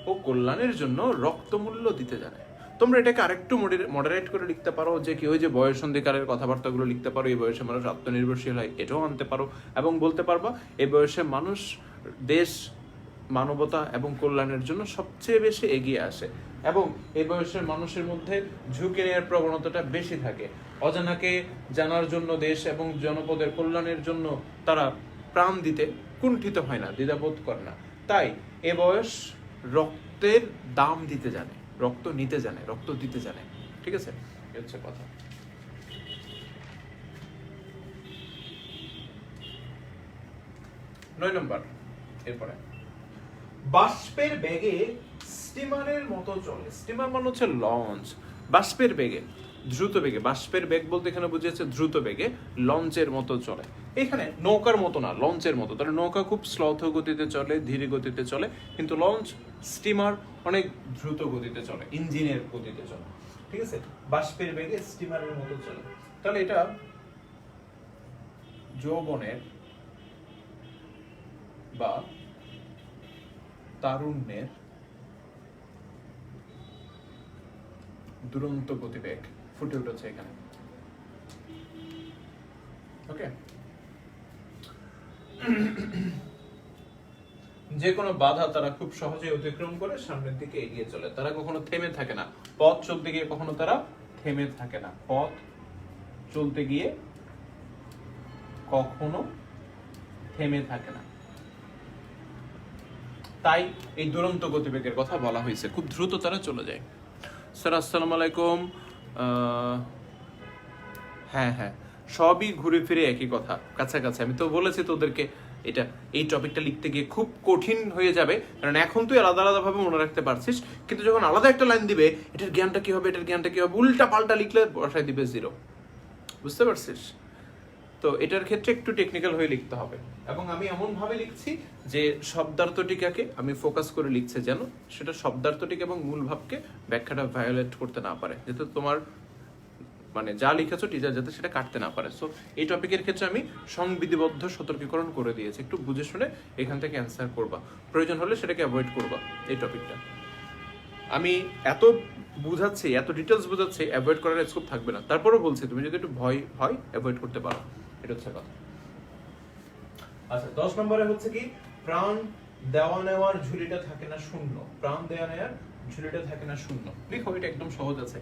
ও কল্যাণের জন্য রক্তমূল্য দিতে জানে। তোমরা এটাকে আরেকটু মডারেট করে লিখতে পারো, যে কি ওই যে বয়স সন্ধিকালের কথাবার্তাগুলো লিখতে পারো। এই বয়সে মানুষ আত্মনির্ভরশীল হয়, এটাও আনতে পারো, এবং বলতে পারবা এই বয়সে মানুষ দেশ, মানবতা এবং কল্যাণের জন্য সবচেয়ে বেশি এগিয়ে আসে, এবং এই বয়সের মানুষের মধ্যে ঝুঁকি নেওয়ার প্রবণতাটা বেশি থাকে। অজানাকে জানার জন্য, দেশ এবং জনপদের কল্যাণের জন্য তারা প্রাণ দিতে কুণ্ঠিত হয় না, দ্বিধাবোধ করে না। তাই এ বয়স রক্তের দাম দিতে জানে, রক্ত নিতে জানে, রক্ত দিতে জানে। ঠিক আছে, এই হচ্ছে কথা। নয় নম্বর, এরপরে বাষ্পের বেগে স্টিমারের মতো চলে। স্টিমার মানে হচ্ছে লঞ্চ। বাষ্পের বেগে, দ্রুত বেগে। বাষ্পের বেগ বলতে এখানে বুঝিয়েছে দ্রুত বেগে, লঞ্চের মতো চলে। এখানে নৌকার মতো না, লঞ্চের মতো। তাহলে নৌকা খুব স্লথ গতিতে চলে, ধীর গতিতে চলে, কিন্তু লঞ্চ, স্টিমার অনেক দ্রুত গতিতে চলে, ইঞ্জিনের গতিতে চলে। ঠিক আছে, বাষ্পের বেগে স্টিমারের মতো চলে। তাহলে এটা যৌবনের বা তারুণ্যের দুরন্ত গতিবেগ ফুটে উঠেছে এখানে। ওকে, যে কোনো বাধা তারা খুব সহজে অতিক্রম করে সামনের দিকে এগিয়ে চলে। তারা কখনো থেমে থাকে না, পথ চলতে গিয়ে কখনো তারা থেমে থাকে না, পথ চলতে গিয়ে কখনো থেমে থাকে না। তাই এই দুরন্ত গতিবেগের কথা বলা হয়েছে, খুব দ্রুত তারা চলে যায়। স্যার আসসালামু আলাইকুম। হ্যাঁ, সবই ঘুরে ফিরে একই কথা, কাছাকাছি। আমি তো বলেছি তোদেরকে এটা এই টপিকটা লিখতে গিয়ে খুব কঠিন হয়ে যাবে, কারণ এখন তুই আলাদা আলাদাভাবে মনে রাখতে পারছিস, কিন্তু যখন আলাদা একটা লাইন দিবে এটার জ্ঞানটা কি হবে, এটার জ্ঞানটা কি হবে, উল্টা পাল্টা লিখলে বসায় দিবে 0। বুঝতে পারছিস? তো এটার ক্ষেত্রে একটু টেকনিক্যাল হয়ে লিখতে হবে, এবং আমি এমন ভাবে লিখছি যে শব্দার্থ টিকাকে আমি ফোকাস করে লিখছে, যেন সেটা শব্দার্থ টিকা এবং মূল ভাবকে ব্যাখ্যাটা ভায়োলেট করতে না পারে, যাতে তোমার মানে যা লিখেছো টিচার যাতে সেটা কাটতে না পারে। সো এই টপিকের ক্ষেত্রে আমি সংবিধিবদ্ধ সতর্কীকরণ করে দিয়েছি, একটু বুঝে শুনে এখান থেকে অ্যান্সার করবা, প্রয়োজন হলে সেটাকে অ্যাভয়েড করবা। এই টপিকটা আমি এত বুঝাচ্ছি, এত ডিটেলস বুঝাচ্ছি, অ্যাভয়েড করার স্কোপ থাকবে না। তারপরেও বলছি তুমি যদি একটু ভয় হয় অ্যাভয়েড করতে পারো, এটা হচ্ছে কথা। আচ্ছা 10 নম্বরে হচ্ছে কি, প্রাণ দেওয়া নেওয়ার ঝুলিটা থাকে না শূন্য। প্রাণ দেওয়া নেওয়ার ঝুলিটা থাকে না শূন্য। লিখো, এটা একদম সহজ আছে।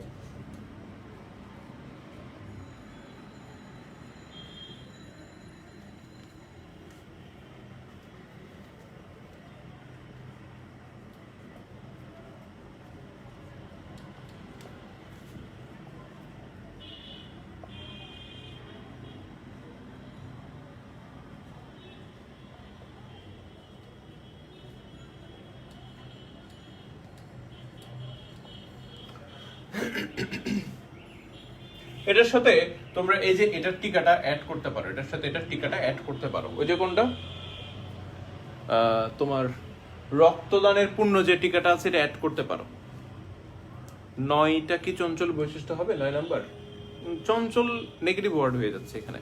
এটার সাথে তোমরা এই যে এটার টিকাটা অ্যাড করতে পারো, এটার সাথে এটার টিকাটা অ্যাড করতে পারো। ওই যে কোনটা তোমার রক্তদানের পুণ্য যে টিকাটা আছে এটা অ্যাড করতে পারো। 9টা কি চঞ্চল বৈশিষ্ট্য হবে? 9 নাম্বার চঞ্চল নেগেটিভ ওয়ার্ড হয়ে যাচ্ছে এখানে।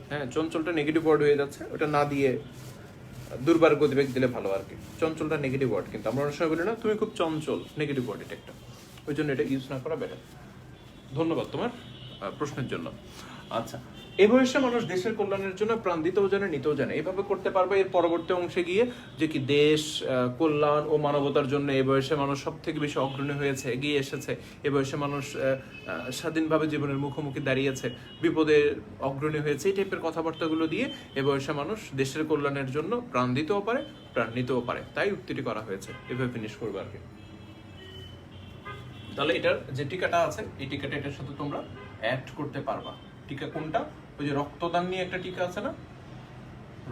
হ্যাঁ, চঞ্চলটা নেগেটিভ ওয়ার্ড হয়ে যাচ্ছে, ওটা না দিয়ে দুর্বার গতিবেগ দিলে ভালো আর কি। চঞ্চলটা নেগেটিভ ওয়ার্ড, কিন্তু আমরা অনেক সময় বলি না তুমি খুব চঞ্চল, নেগেটিভ ওয়ার্ড এটা একটা, ওই জন্য এটা ইউজ না করা বেটার। ধন্যবাদ তোমার প্রশ্নের জন্য। আচ্ছা, এই বয়সে মানুষ দেশের কল্যাণের জন্য প্রাণ দিতেও জানে, নিতেও জানে, এইভাবে করতে পারবে। এর পরবর্তী অংশে গিয়ে যে কি দেশ কল্যাণ ও মানবতার জন্য এই বয়সে মানুষ সব থেকে বেশি অগ্রণী হয়েছে, এগিয়ে এসেছে। এই বয়সে মানুষ স্বাধীনভাবে জীবনের মুখোমুখি দাঁড়িয়েছে, বিপদে অগ্রণী হয়েছে, এই টাইপের কথাবার্তাগুলো দিয়ে এ বয়সে মানুষ দেশের কল্যাণের জন্য প্রাণ দিতেও পারে, প্রাণ নিতেও পারে, তাই উক্তিটি করা হয়েছে। এভাবে ফিনিশ করবে আর কি। তাহলে এটার যে টিকাটা আছে এই টিকাটা এটার সাথে তোমরা অ্যাড করতে পারবা। টিকা কোনটা? ওই যে রক্তদান নিয়ে একটা টিকা আছে না,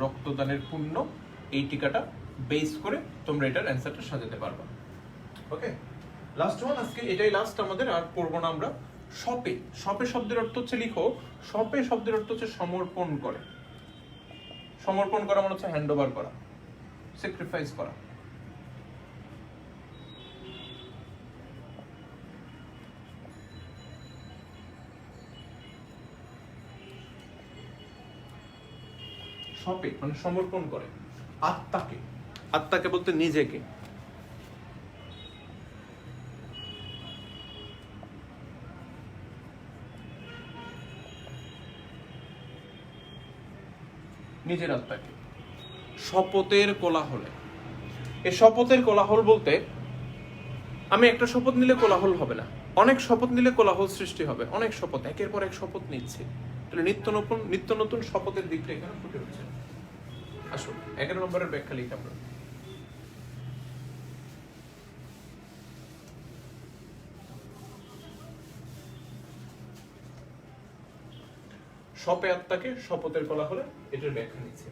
রক্তদানের পুণ্য, এই টিকাটা বেস করে তোমরা এটার অ্যান্সারটা সাজাতে পারবা। ওকে, লাস্ট ওয়ান আজকে, এটাই লাস্ট আমাদের, আর পড়বো না আমরা। শপে, শপে শব্দের অর্থ হচ্ছে, লিখো, শপে শব্দের অর্থ হচ্ছে সমর্পণ করে। সমর্পণ করা মানে হচ্ছে হ্যান্ড ওভার করা, স্যাক্রিফাইস করা। শপে মানে সমর্পণ করে আত্মাকে, আত্মাকে বলতে নিজেকে। নিজের আত্মাকে শপথের কোলাহলে। এই শপথের কোলাহল বলতে, আমি একটা শপথ নিলে কোলাহল হবে না, অনেক শপথ নিলে কোলাহল সৃষ্টি হবে। অনেক শপথ, একের পর এক শপথ নিচ্ছে, তাহলে নিত্য নতুন শপথের দিকটা এখানে ফুটে উঠছে। আসুন 11 নম্বরের ব্যাখ্যা লিখি আমরা। শপে আত্মাকে শপথের কোলাহলে, এটার ব্যাখ্যা নিচ্ছে।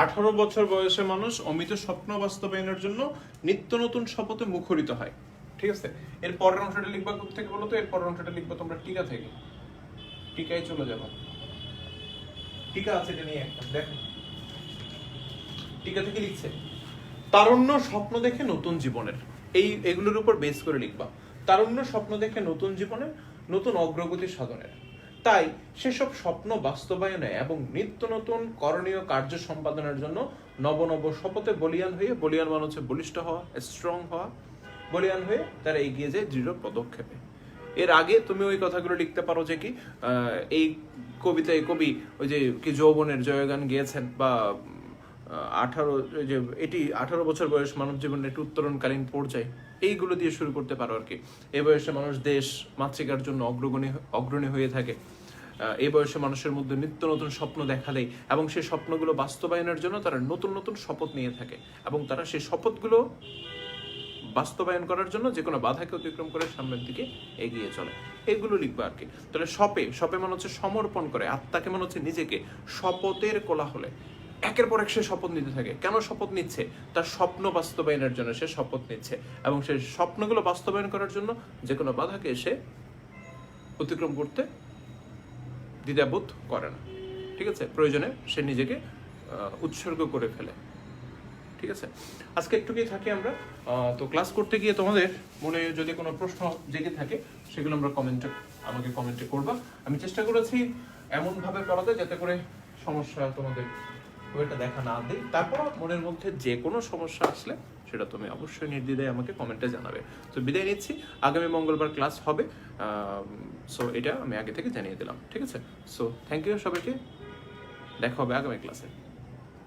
আঠারো বছর বয়সে মানুষ অমিত স্বপ্ন বাস্তবায়নের জন্য নিত্য নতুন শপথে মুখরিত হয়। ঠিক আছে, এর পরের অংশটা লিখবা কোথা থেকে বলো তো? এর পরের অংশটা লিখবা তোমরা টিকা থেকে। টিকায় চলে যাবা, টিকা আছে এটা নিয়ে একটা দেখো। টিকা থেকে লিখছে, তারুণ্য স্বপ্ন দেখে নতুন জীবনের, এগুলোর উপর বেস করে লিখবা। তারুণ্য স্বপ্ন দেখে নতুন জীবনের, নতুন অগ্রগতি সাধনের। তাই সেসব স্বপ্ন বাস্তবায়নে এবং নিত্য নতুন করণীয় কার্য সম্পাদনের জন্য নব নব শপথে বলিয়ান হয়ে, বলিয়ান মানে হচ্ছে বলিষ্ঠ হওয়া, স্ট্রং হওয়া, বলিয়ান হয়ে তারা এগিয়ে যায় দৃঢ় পদক্ষেপে। এর আগে তুমি ওই কথাগুলো লিখতে পারো যে কি এই কবিতায় কবি ওই যে কি যৌবনের জয়গান গেয়েছেন, বা 18 বছর বয়স মানব জীবনের একটি উত্তরণকালীন পর্যায়ে, এইগুলো দিয়ে শুরু করতে পারো আর কি। এই বয়সে মানুষ দেশ মাতৃকার জন্য অগ্রণী হয়ে থাকে। এই বয়সে মানুষের মধ্যে নিত্য নতুন স্বপ্ন দেখা দেয় এবং সেই স্বপ্নগুলো বাস্তবায়নের জন্য তারা নতুন নতুন শপথ নিয়ে থাকে এবং তারা সেই শপথগুলো বাস্তবায়ন করার জন্য যে কোনো বাধাকে অতিক্রম করে সামনের দিকে এগিয়ে চলে। এগুলো লিখবো আর কি। তাহলে শপে মনে হচ্ছে সমর্পণ করে, আত্মাকে মনে হচ্ছে নিজেকে শপথের কোলাহলে একের পর এক সে শপথ নিতে থাকে। কেন শপথ নিচ্ছে? তার স্বপ্ন বাস্তবায়নের জন্য সে শপথ নিচ্ছে এবং সেই স্বপ্নগুলো বাস্তবায়ন করার জন্য যে কোনো বাধাকে সে অতিক্রম করতে দ্বিধাবোধ করে না। ঠিক আছে, প্রয়োজনে সে নিজেকে উৎসর্গ করে ফেলে। ঠিক আছে, আজকে একটুকুই থাকি আমরা। তো ক্লাস করতে গিয়ে তোমাদের মনে যদি কোনো প্রশ্ন জেগে থাকে সেগুলো আমরা আমাকে কমেন্টে করবা। আমি চেষ্টা করেছি এমনভাবে পড়াতে যাতে করে সমস্যা তোমাদের ওইটা দেখা না দিই। তারপর মনের মধ্যে যে কোনো সমস্যা আসলে সেটা তুমি অবশ্যই নির্দ্বিধায় আমাকে কমেন্টে জানাবে। তো বিদায় নিচ্ছি, আগামী মঙ্গলবার ক্লাস হবে। সো এটা আমি আগে থেকে জানিয়ে দিলাম। ঠিক আছে, সো থ্যাংক ইউ সবাইকে, দেখা হবে আগামী ক্লাসে।